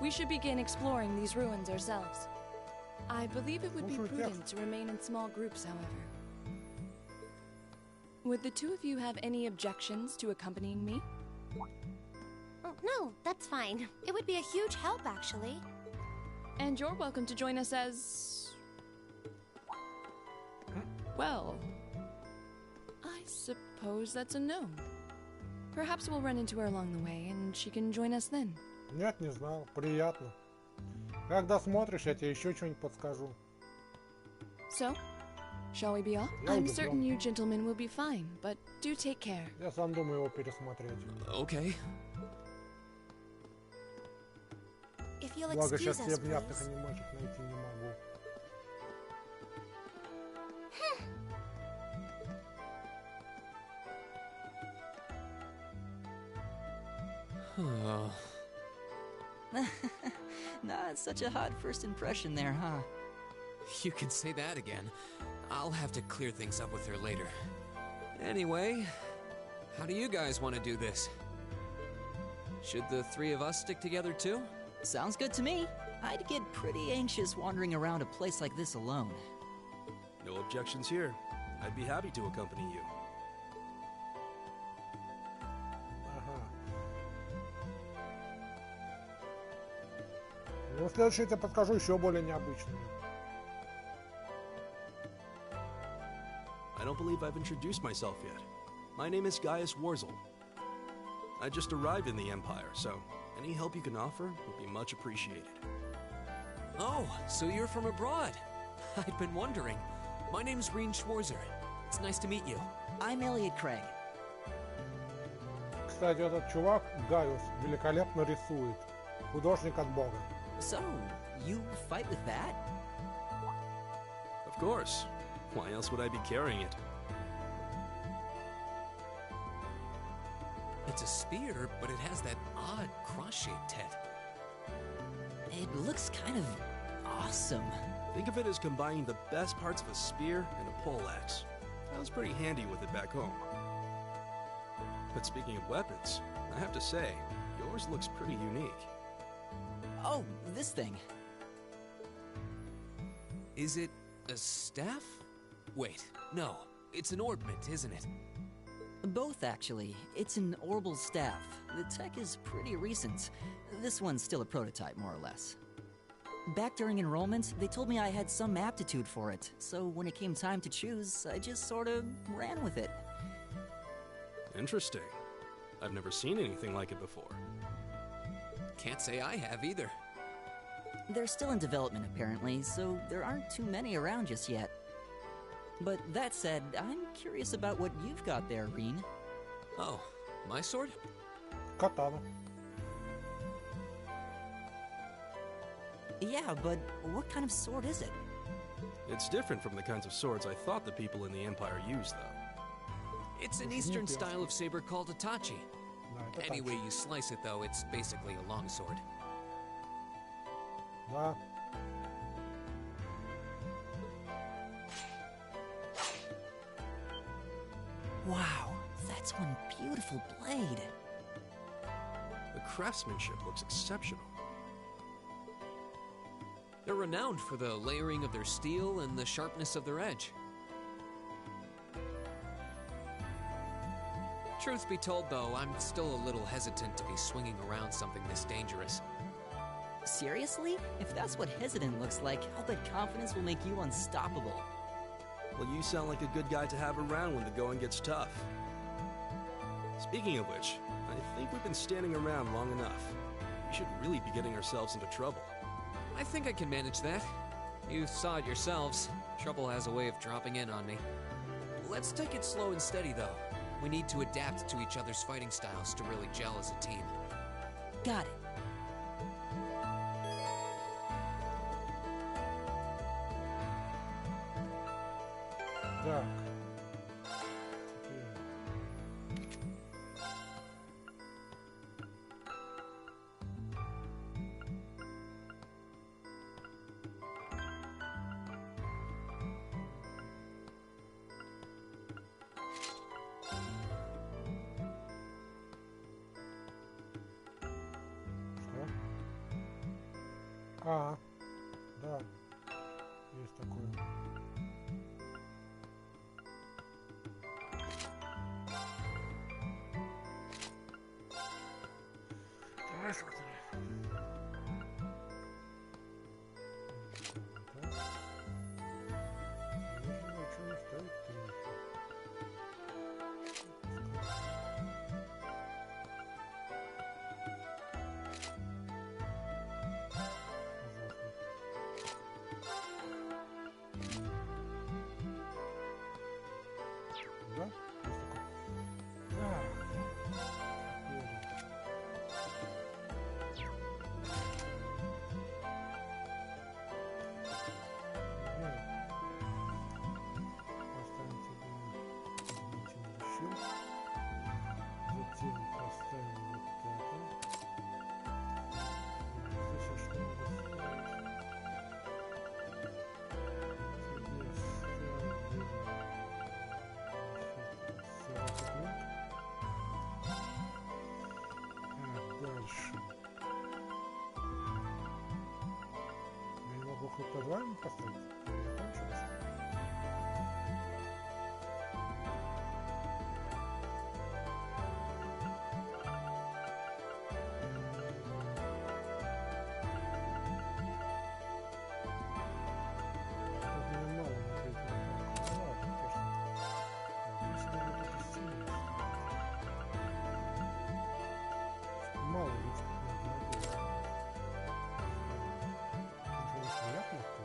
We should begin exploring these ruins ourselves. I believe it would be prudent to remain in small groups, however. Would the two of you have any objections to accompanying me? Oh, no, that's fine. It would be a huge help, actually. And you're welcome to join us as... well... I suppose that's a no. Perhaps we'll run into her along the way, and she can join us then. Нет, не знал. Приятно. Когда смотришь, я тебе еще что-нибудь подскажу. So, shall we be off? I'm certain you gentlemen will be fine, but do take care. Я сам думаю его пересмотреть. Okay. If you'll Благо, excuse сейчас us, я внятных please. анимешек найти не могу. Not such a hot first impression there, huh? You can say that again. I'll have to clear things up with her later. Anyway, how do you guys want to do this? Should the three of us stick together too? Sounds good to me. I'd get pretty anxious wandering around a place like this alone. No objections here. I'd be happy to accompany you. Ну, следующее я тебе подскажу еще более необычную. I don't believe I've introduced myself yet. My name is Gaius Warzel. I just arrived in the Empire, so any help you can offer would be much appreciated. Oh, so you're from abroad. I'd been wondering. My name's Reen Schwarzer. It's nice to meet you. I'm Elliot Craig. Кстати, этот чувак, Гaius, великолепно рисует. Художник от бога. So, you fight with that? Of course. Why else would I be carrying it? It's a spear, but it has that odd cross-shaped head. It looks kind of awesome. Think of it as combining the best parts of a spear and a poleaxe. I was pretty handy with it back home. But speaking of weapons, I have to say, yours looks pretty unique. Oh, this thing. Is it a staff? Wait, no. It's an ornament, isn't it? Both, actually. It's an orbital staff. The tech is pretty recent. This one's still a prototype, more or less. Back during enrollment, they told me I had some aptitude for it, so when it came time to choose, I just sort of ran with it. Interesting. I've never seen anything like it before. Can't say I have either. They're still in development, apparently, so there aren't too many around just yet. But that said, I'm curious about what you've got there, Reen. Oh, my sword? Katana. Yeah, but what kind of sword is it? It's different from the kinds of swords I thought the people in the Empire used, though. It's an Eastern style of saber called a tachi. Any way you slice it, though, it's basically a longsword. Да. Wow, that's one beautiful blade. The craftsmanship looks exceptional. They're renowned for the layering of their steel and the sharpness of their edge. Truth be told, though, I'm still a little hesitant to be swinging around something this dangerous. Seriously? If that's what hesitant looks like, I'll bet confidence will make you unstoppable. Well, you sound like a good guy to have around when the going gets tough. Speaking of which, I think we've been standing around long enough. We should really be getting ourselves into trouble. I think I can manage that. You saw it yourselves. Trouble has a way of dropping in on me. Let's take it slow and steady, though. We need to adapt to each other's fighting styles to really gel as a team. Got it. Так. Что? А, да, есть такое. Давай смотри. Ничего не стоит. Да? Есть такое. Дальше. Я не могу хоть по два ему поставить? Кончилось. Мало ведь. Конечно, я плохой.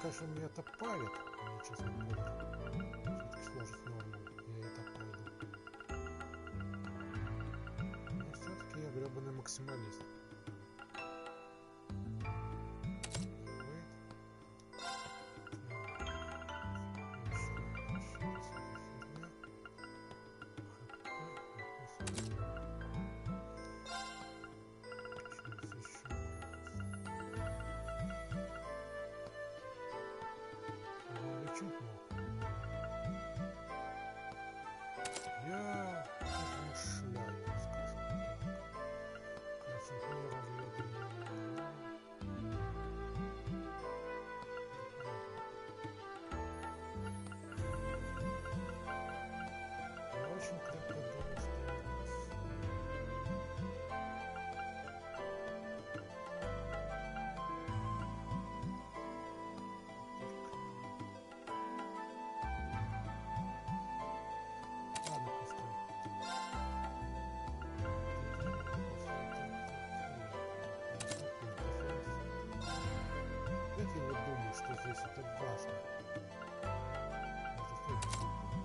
конечно, меня это парит, мне, честно говоря. Все-таки сложность нормал, я и так пройду. Но все-таки я гребаный максималист. Я размышляю, скажем так. Красота разведывания. Я очень крепко думаю, что ладно, пускай. Я не думаю, что здесь это важно. Это стоит по-хорошему.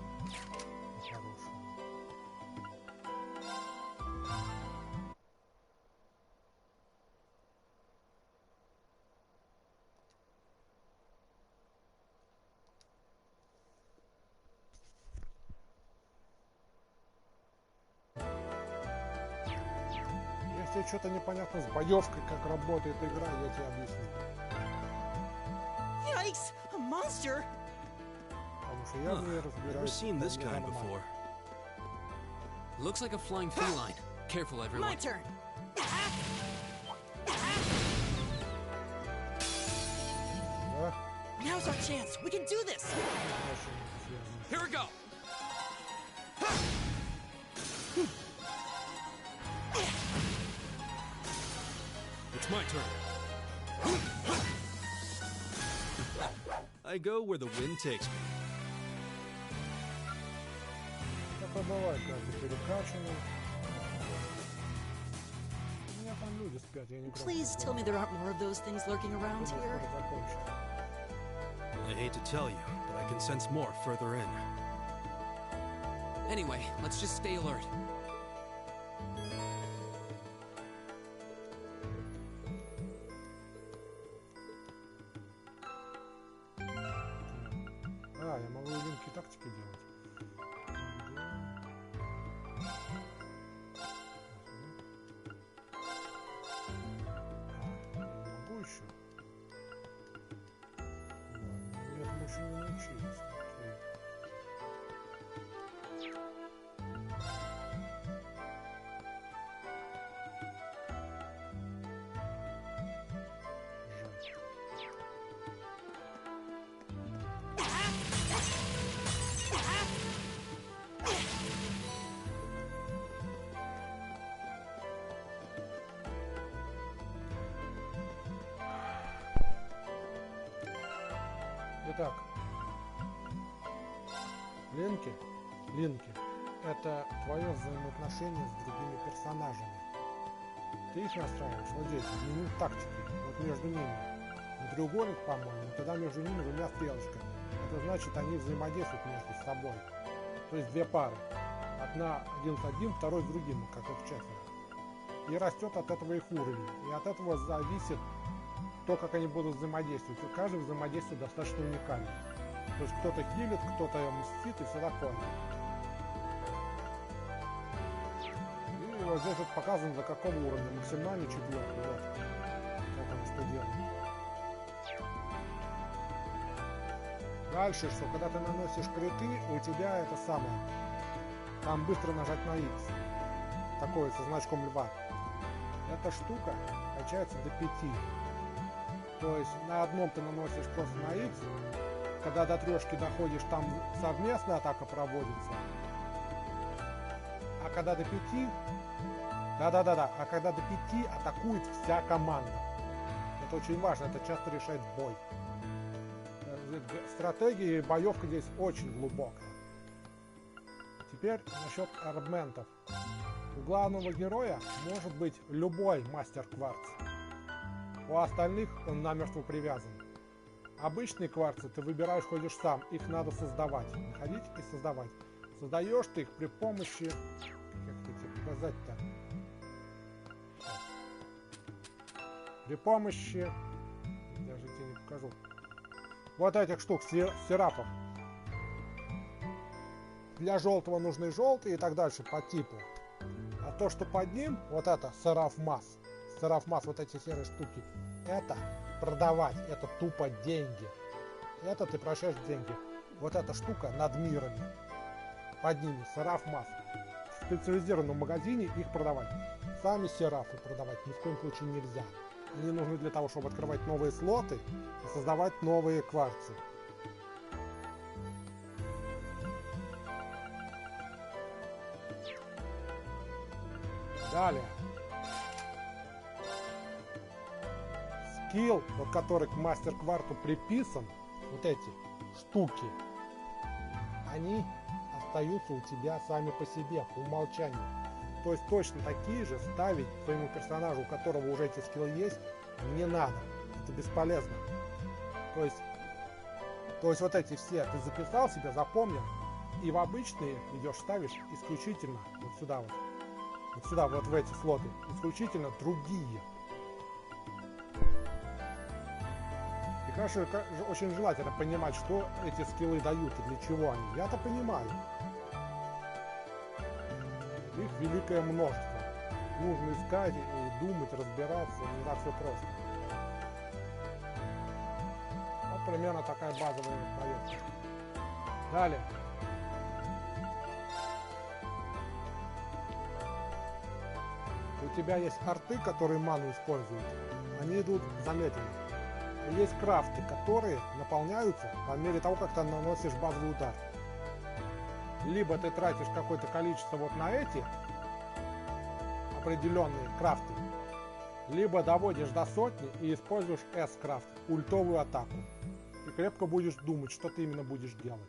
Если что-то непонятно с боевкой, как работает игра, я тебе объясню. Yikes! A monster! Потому что я в ней Never разбираюсь. seen this kind нормально. before. Looks like a flying feline. Careful, everyone. My turn! Да? Now's our chance! We can do this! Here we go! It's my turn. I go where the wind takes me. Такое бывает, каждый перекачанный. У меня там люди спят, я не громко Please tell me there aren't more of those things lurking around Думаю, here. скоро закончится. I hate to tell you, but I can sense more further in. Anyway, let's just stay alert. А, я могу линки тактики делать. Могу еще? Ладно, я этому еще не научились. Окей. Итак, линки – это твое взаимоотношение с другими персонажами. Ты их настраиваешь вот здесь, в меню тактики, вот между ними. Треугольник, по-моему, тогда между ними двумя стрелочками. Это значит, они взаимодействуют между собой. То есть две пары. Одна один с одним, второй с другим, как их четверо. И растет от этого их уровень. И от этого зависит то, как они будут взаимодействовать. И каждый взаимодействие достаточно уникально. То есть кто-то хилит, кто-то мстит и все такое. И вот здесь вот показано, до какого уровня. Максимальный четвертый. Вот. Как он что делает. Дальше, что когда ты наносишь криты, у тебя это самое. Там быстро нажать на X. Такое со значком льва. Эта штука качается до 5. То есть на одном ты наносишь просто на X. Когда до трешки доходишь, там совместная атака проводится. А когда до 5... Да. А когда до 5 атакует вся команда. Это очень важно, это часто решает бой. Стратегия и боевка здесь очень глубокая. Теперь насчет аргументов. У главного героя может быть любой мастер кварц. У остальных он намертво привязан. Обычные кварцы ты выбираешь, ходишь сам. Их надо создавать. Находить и создавать. Создаешь ты их при помощи... Как это тебе показать-то? При помощи... Даже тебе не покажу. Вот этих штук, серафов. Для желтого нужны желтые и так дальше по типу. А то, что под ним, вот это серафмас. Серафмас, вот эти серые штуки. Это продавать, это тупо деньги. Это ты прощаешь деньги. Вот эта штука над мирами. Под ними серафмас. В специализированном магазине их продавать. Сами серафы продавать ни в коем случае нельзя. Они нужны для того, чтобы открывать новые слоты и создавать новые кварцы. Далее. Скилл, вот который к мастер-кварту приписан, вот эти штуки, они остаются у тебя сами по себе, по умолчанию. То есть точно такие же ставить своему персонажу, у которого уже эти скиллы есть, не надо. Это бесполезно. То есть вот эти все ты записал себе, запомнил, и в обычные идешь, ставишь исключительно вот сюда вот. Вот сюда, вот в эти слоты. Исключительно другие. И, конечно, очень желательно понимать, что эти скиллы дают и для чего они. Я-то понимаю. Их великое множество. Нужно искать и думать, разбираться. Не так все просто. Вот примерно такая базовая проверка. Далее. У тебя есть арты, которые ману используют. Они идут замедленно. И есть крафты, которые наполняются по мере того, как ты наносишь базовый удар. Либо ты тратишь какое-то количество вот на эти определенные крафты, либо доводишь до сотни и используешь S-крафт, ультовую атаку. И крепко будешь думать, что ты именно будешь делать.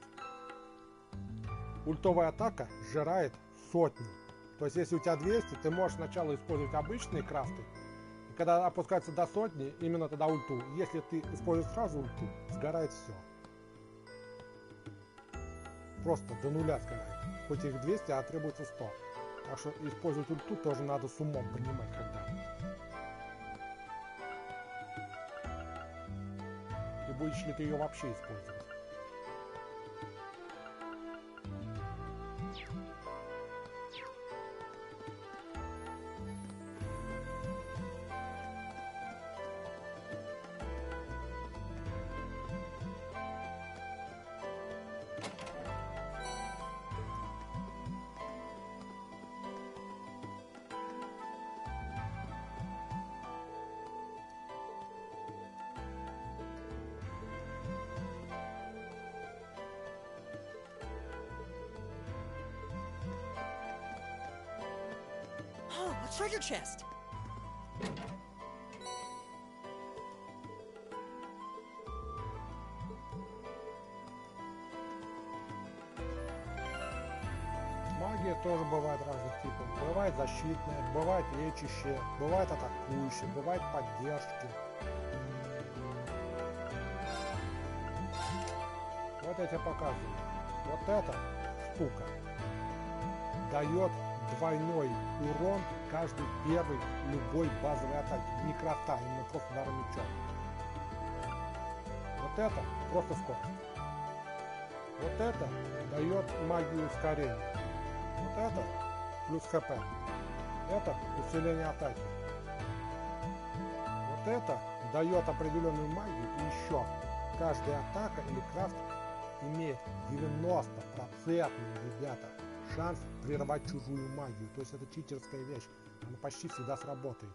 Ультовая атака сжирает сотню. То есть, если у тебя 200, ты можешь сначала использовать обычные крафты, и когда опускается до сотни, именно тогда ульту. Если ты используешь сразу ульту, сгорает все. Просто до нуля сгорает. Хоть их 200, а требуется 100. Так что использовать ульту тоже надо с умом понимать, когда. И будешь ли ты ее вообще использовать. Oh, a treasure chest! Магия тоже бывает разных типов. Бывает защитная, бывает лечащая, бывает атакующая, бывает поддержки. Вот я тебе показываю. Вот эта штука дает двойной урон каждый первый любой базовой атаки. Не крафта, именно просто ударом мечом. Вот это просто скорость. Вот это дает магию ускорения. Вот это плюс хп. Это усиление атаки. Вот это дает определенную магию. И еще каждая атака или крафт имеет 90%, ребята, шанс прервать чужую магию. То есть это читерская вещь. Она почти всегда сработает.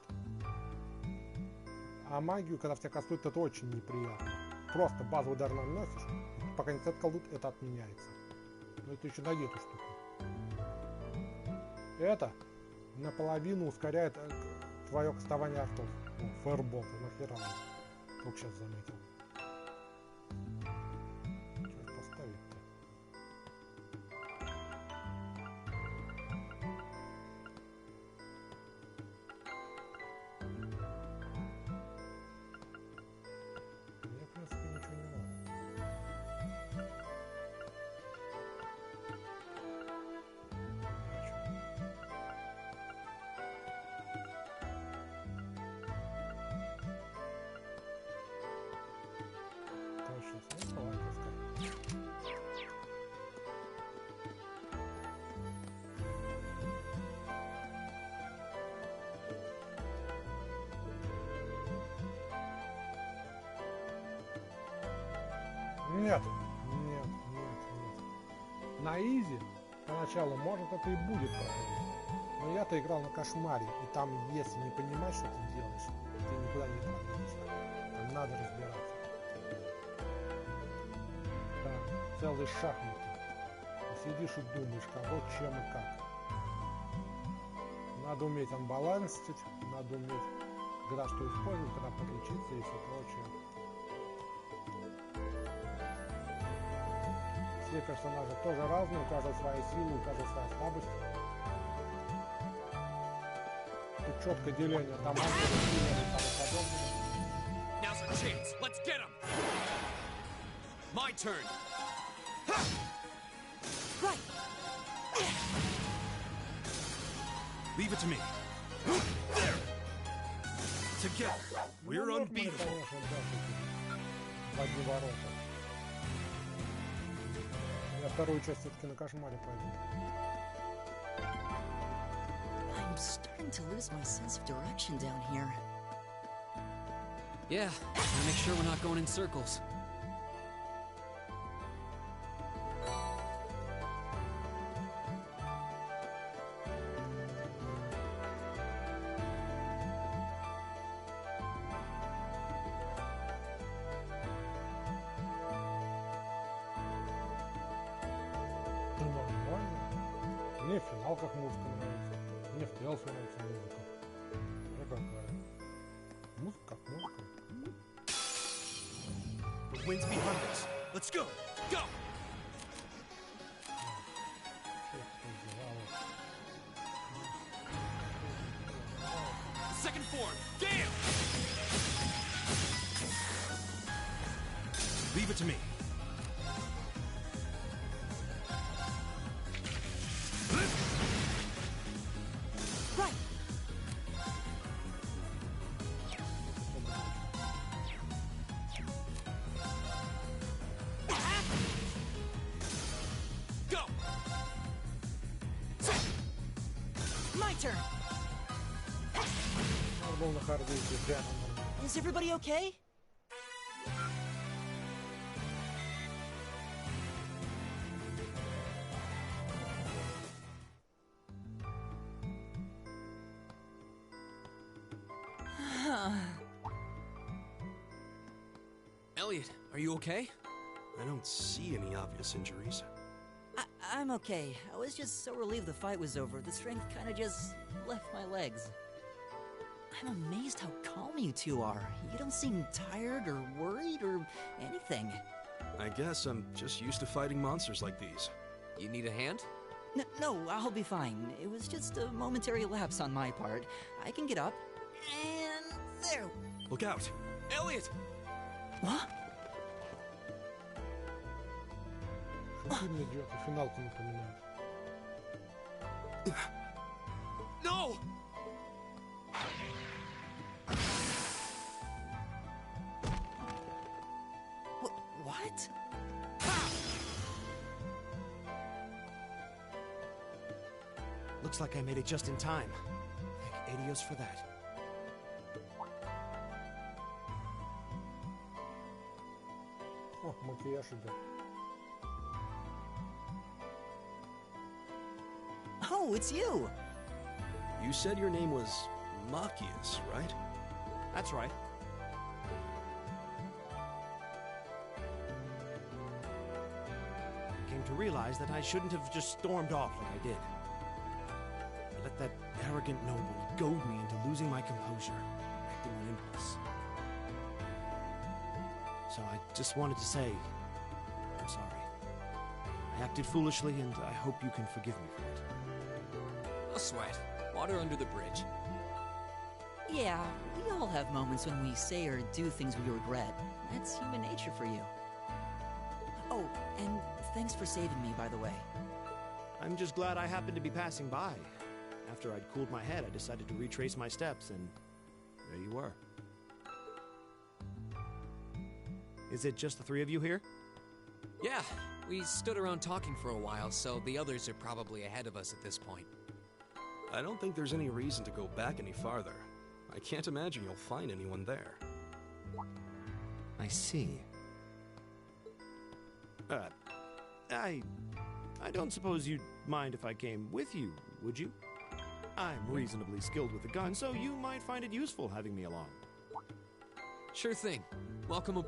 А магию, когда в тебя кастуют, это очень неприятно. Просто базовый удар наносишь, пока не колдут, это отменяется. Но это еще найди эту штуку. Это наполовину ускоряет твое кастование артов. Фаербол, ты нахера? Только сейчас заметил. Что поставить-то? Мне, в принципе, ничего не Нет, нет. На изи поначалу, может, это и будет проходить. Но я-то играл на кошмаре, и там, если не понимаешь, что ты делаешь, ты никуда не продвинешься. Там надо разбираться. Да, целые шахматы. Ты сидишь и думаешь, кого, чем и как. Надо уметь анбалансить, надо уметь, когда что использовать, когда подлечиться и все прочее. Все персонажи тоже разные, у каждого своя сила, у каждого своя слабость. Тут четкое деление там ангелы, и тому подобное. Now's our chance. Let's get him. My turn. Right. Leave it to me. There. Together, we're Ну, unbeatable. конечно, да, в одни ворота. Я вторую часть все-таки на кошмаре пойду. I'm starting to lose my sense of direction down here. Yeah, gotta make sure we're not going in circles. Ну, нормально. Мне в финал как музыка нравится. Мне в Тейлс нравится музыка. Смотри, какая. Музыка как музыка. The wind's behind us. Let's go. Go. Second form. Gale. Leave it to me. Right. Go. My turn. Был на харде и прямо нормально. Is everybody okay? Elliot, are you okay? I don't see any obvious injuries. I'm okay. I was just so relieved the fight was over. The strength kind of just left my legs. I'm amazed how calm you two are. You don't seem tired or worried or anything. I guess I'm just used to fighting monsters like these. You need a hand? No, I'll be fine. It was just a momentary lapse on my part. I can get up. And there. Look out! Elliot! What? Что фильм идет, и финал-то напоминает. No! What? Looks like I made it just in time. Thank Adios for that. О, макияж идет. Oh, it's you! You said your name was Machias, right? That's right. I came to realize that I shouldn't have just stormed off like I did. I let that arrogant noble goad me into losing my composure, acting on impulse. So I just wanted to say, I'm sorry. I acted foolishly, and I hope you can forgive me for it. No sweat. Water under the bridge. Yeah, we all have moments when we say or do things we regret. That's human nature for you. Oh, and thanks for saving me, by the way. I'm just glad I happened to be passing by. After I'd cooled my head, I decided to retrace my steps, and there you were. Is it just the three of you here? Yeah, we stood around talking for a while, so the others are probably ahead of us at this point. I don't think there's any reason to go back any farther. I can't imagine you'll find anyone there. I see. I don't suppose you'd mind if I came with you, would you? I'm reasonably skilled with a gun, so you might find it useful having me along. Sure thing. Welcome.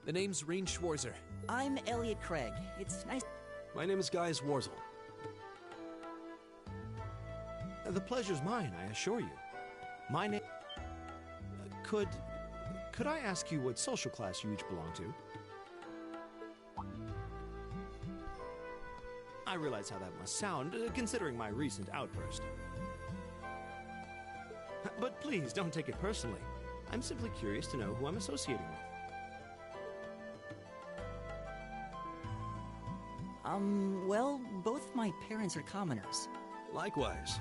The name's Reen Schwarzer. I'm Elliot Craig. It's nice. My name is Guy Warzel. The pleasure's mine, I assure you. My name... Could I ask you what social class you each belong to? I realize how that must sound, considering my recent outburst. But please, don't take it personally. I'm simply curious to know who I'm associating with. Well, both my parents are commoners. Likewise,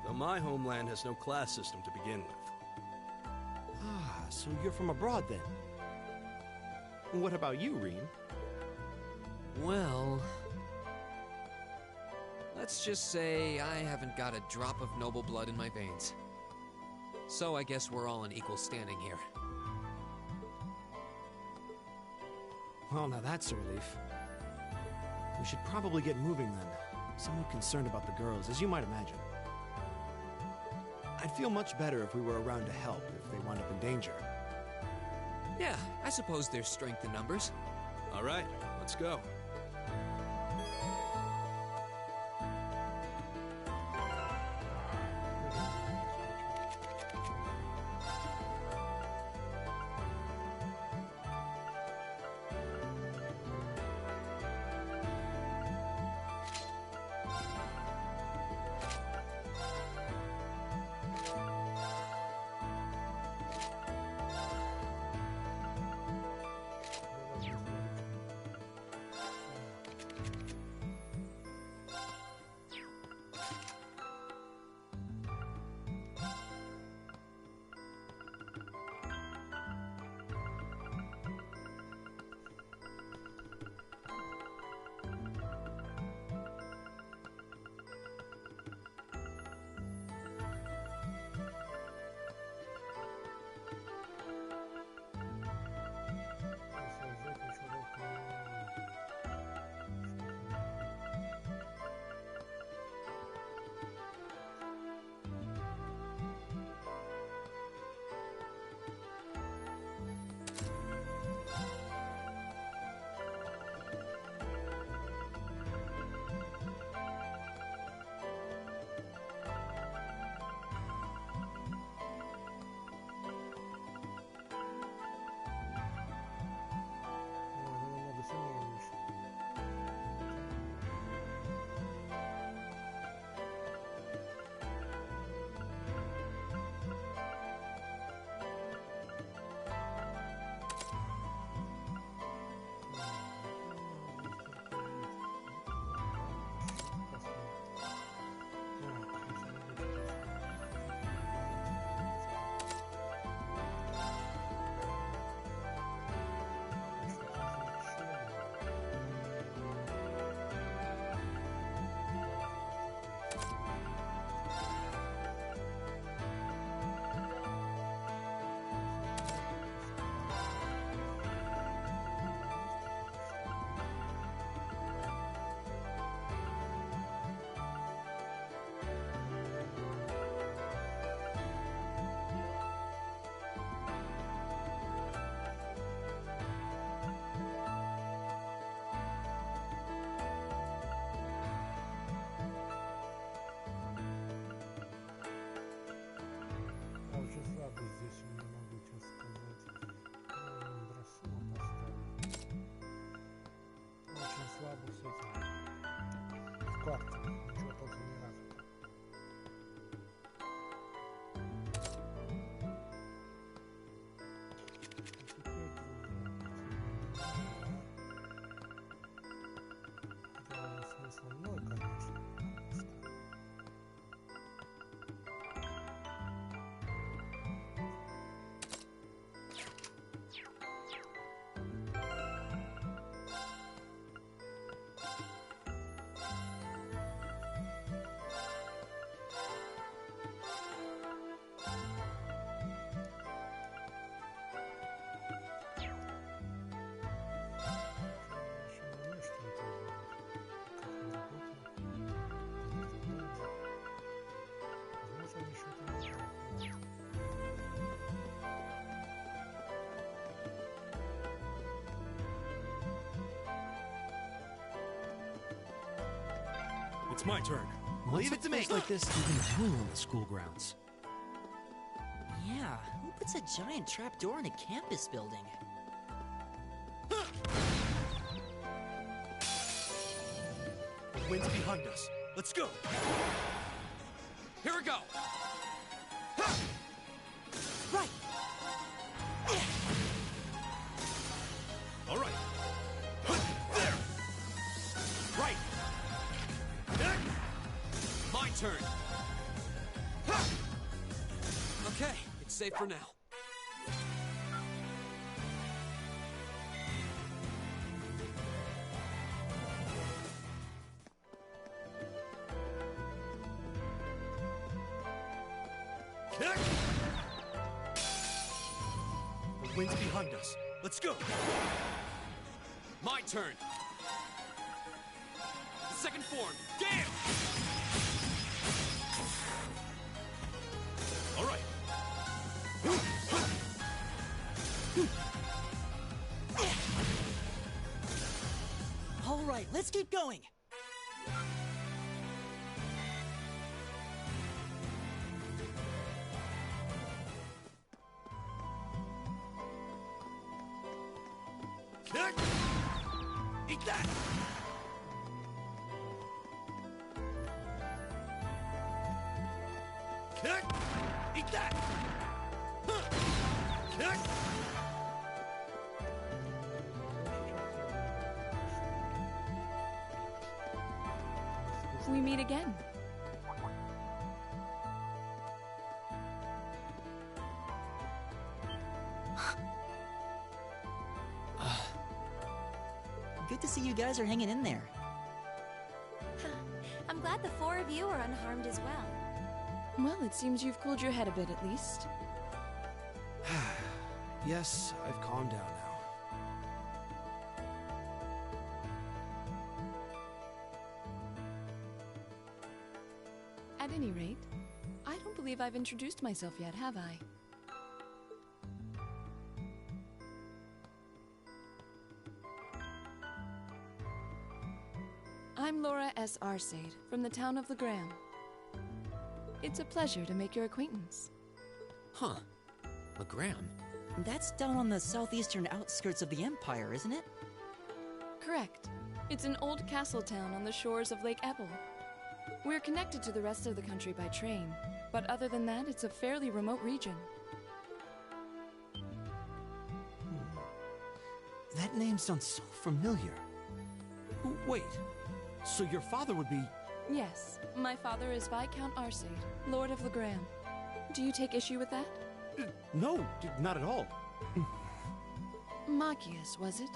though my homeland has no class system to begin with. Ah, so you're from abroad then? What about you, Reen? Well... let's just say I haven't got a drop of noble blood in my veins. So I guess we're all in equal standing here. Well, now that's a relief. We should probably get moving then. Somewhat concerned about the girls, as you might imagine. I'd feel much better if we were around to help if they wound up in danger. Yeah, I suppose there's strength in numbers. All right, let's go. It's my turn. Leave it to me. What's a place like this even doing on the school grounds? Yeah, who puts a giant trapdoor in a campus building? The wind's behind us. Let's go. Here we go. Right. All right. There. Right. My turn. Okay, it's safe for now. The wind's behind us. Let's go. My turn. The second form. Damn! All right. All right, let's keep going. Eat that! Eat that! We meet again. Good to see you guys are hanging in there. I'm glad the four of you are unharmed as well. Well, it seems you've cooled your head a bit at least. Yes, I've calmed down now. At any rate, I don't believe I've introduced myself yet, have I? I'm Laura S. Arcade, from the town of Legram. It's a pleasure to make your acquaintance. Huh. Legram? That's down on the southeastern outskirts of the Empire, isn't it? Correct. It's an old castle town on the shores of Lake Ebble. We're connected to the rest of the country by train, but other than that, it's a fairly remote region. That name sounds so familiar. Wait, so your father would be... Yes, my father is Viscount Arcade, Lord of Legram. Do you take issue with that? No, not at all. Machias, was it?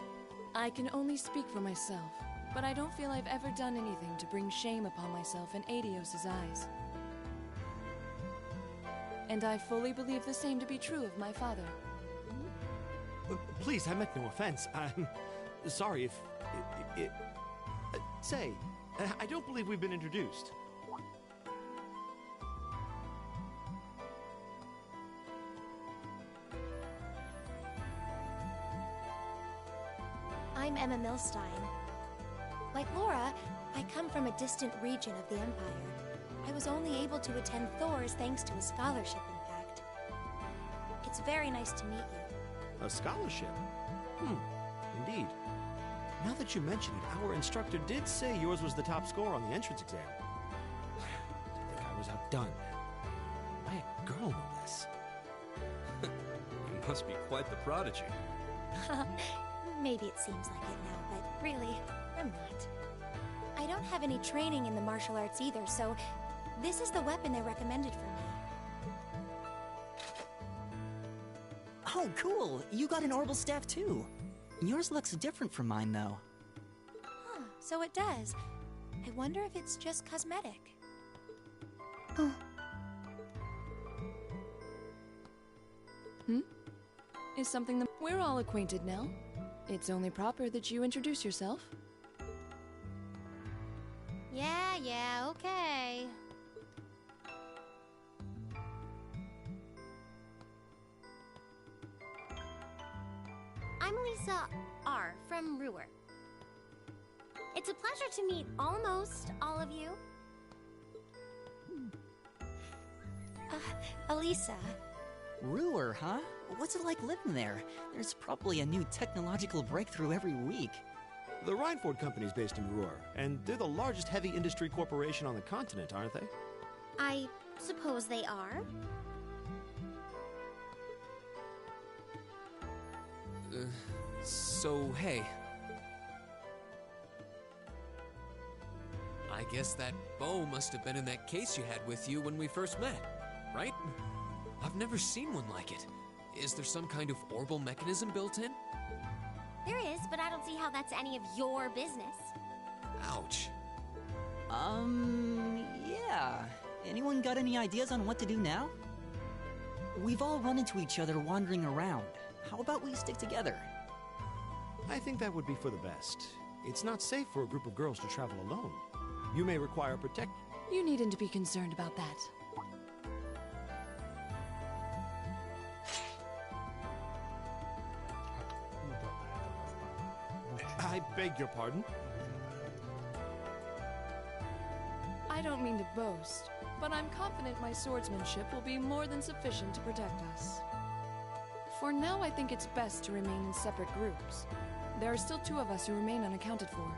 I can only speak for myself, but I don't feel I've ever done anything to bring shame upon myself in Adios's eyes. And I fully believe the same to be true of my father. Please, I meant no offense. I'm sorry if... say, I don't believe we've been introduced. I'm Emma Milstein. Like Laura, I come from a distant region of the Empire. I was only able to attend Thor's thanks to a scholarship, in fact. It's very nice to meet you. A scholarship? Indeed. Now that you mention it, our instructor did say yours was the top score on the entrance exam. I think I was outdone. By a girl, no less. You must be quite the prodigy. Maybe it seems like it now, but really, I'm not. I don't have any training in the martial arts either, so this is the weapon they recommended for me. Oh, cool! You got an orbital staff too. Yours looks different from mine, though. Huh, so it does. I wonder if it's just cosmetic. Is something that we're all acquainted now? It's only proper that you introduce yourself. Yeah, okay. I'm Lisa R. from Ruhr. It It's a pleasure to meet almost all of you. Elisa. Ruhr, huh? What's it like living there? There's probably a new technological breakthrough every week. The Rhineford Company's based in Ruhr, and they're the largest heavy industry corporation on the continent, aren't they? I suppose they are. So, hey. I guess that bow must have been in that case you had with you when we first met, right? I've never seen one like it. Is there some kind of orbital mechanism built in? There is, but I don't see how that's any of your business. Ouch. Yeah. Anyone got any ideas on what to do now? We've all run into each other wandering around. How about we stick together? I think that would be for the best. It's not safe for a group of girls to travel alone. You may require protection. You needn't to be concerned about that. I beg your pardon? I don't mean to boast, but I'm confident my swordsmanship will be more than sufficient to protect us. For now, I think it's best to remain in separate groups. There are still 2 of us who remain unaccounted for.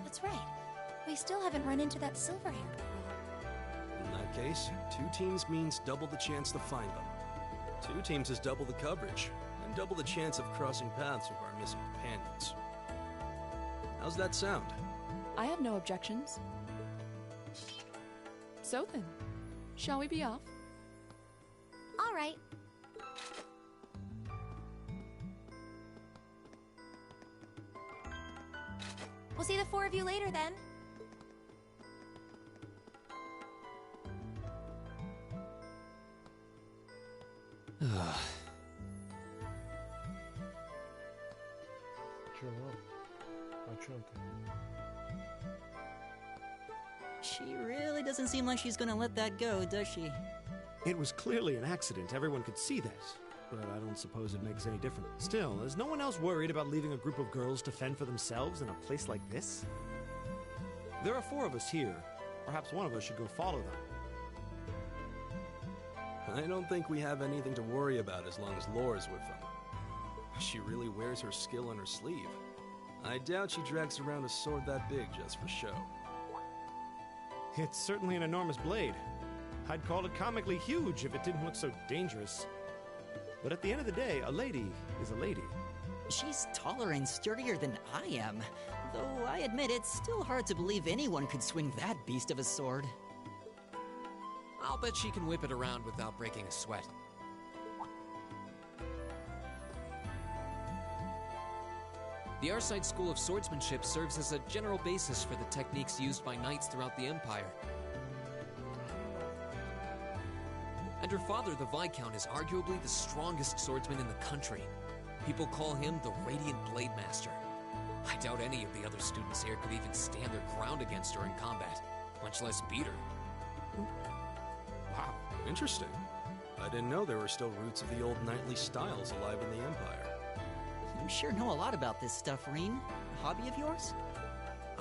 That's right. We still haven't run into that silver-haired girl. In that case, 2 teams means double the chance to find them. 2 teams is double the coverage, and double the chance of crossing paths with our missing companions. How's that sound? I have no objections. So then, shall we be off? All right. We'll see the 4 of you later then. Чего? О чем ты? She really doesn't seem like she's gonna let that go, does she? It was clearly an accident. Everyone could see that. But I don't suppose it makes any difference. Still, is no one else worried about leaving a group of girls to fend for themselves in a place like this? There are 4 of us here. Perhaps one of us should go follow them. I don't think we have anything to worry about as long as Laura's with them. She really wears her skill on her sleeve. I doubt she drags around a sword that big just for show. It's certainly an enormous blade. I'd call it comically huge if it didn't look so dangerous. But at the end of the day, a lady is a lady. She's taller and sturdier than I am. Though I admit it's still hard to believe anyone could swing that beast of a sword. I'll bet she can whip it around without breaking a sweat. The Arside School of Swordsmanship serves as a general basis for the techniques used by knights throughout the Empire. And her father, the Viscount, is arguably the strongest swordsman in the country. People call him the Radiant Blade Master. I doubt any of the other students here could even stand their ground against her in combat, much less beat her. Wow, interesting. I didn't know there were still roots of the old knightly styles alive in the Empire. You sure know a lot about this stuff, Reen. A hobby of yours?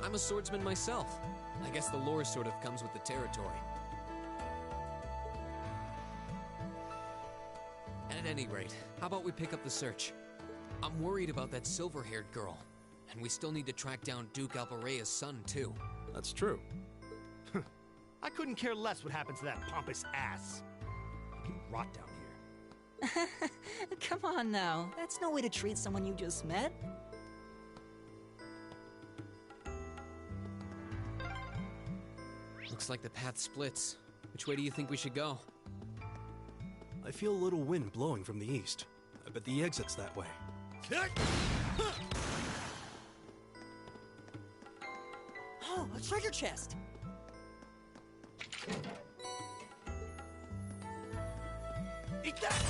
I'm a swordsman myself. I guess the lore sort of comes with the territory. At any rate, how about we pick up the search? I'm worried about that silver-haired girl. And we still need to track down Duke Albarea's son, too. That's true. I couldn't care less what happens to that pompous ass. He can rot down here. Come on now. That's no way to treat someone you just met. Looks like the path splits. Which way do you think we should go? I feel a little wind blowing from the east. I bet the exit's that way. Oh, a treasure chest! Eat that!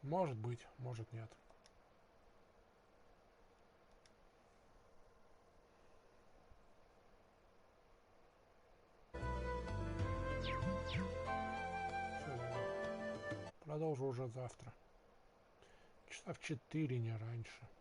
Может быть, может нет. Продолжу уже завтра. Часа в 4, не раньше.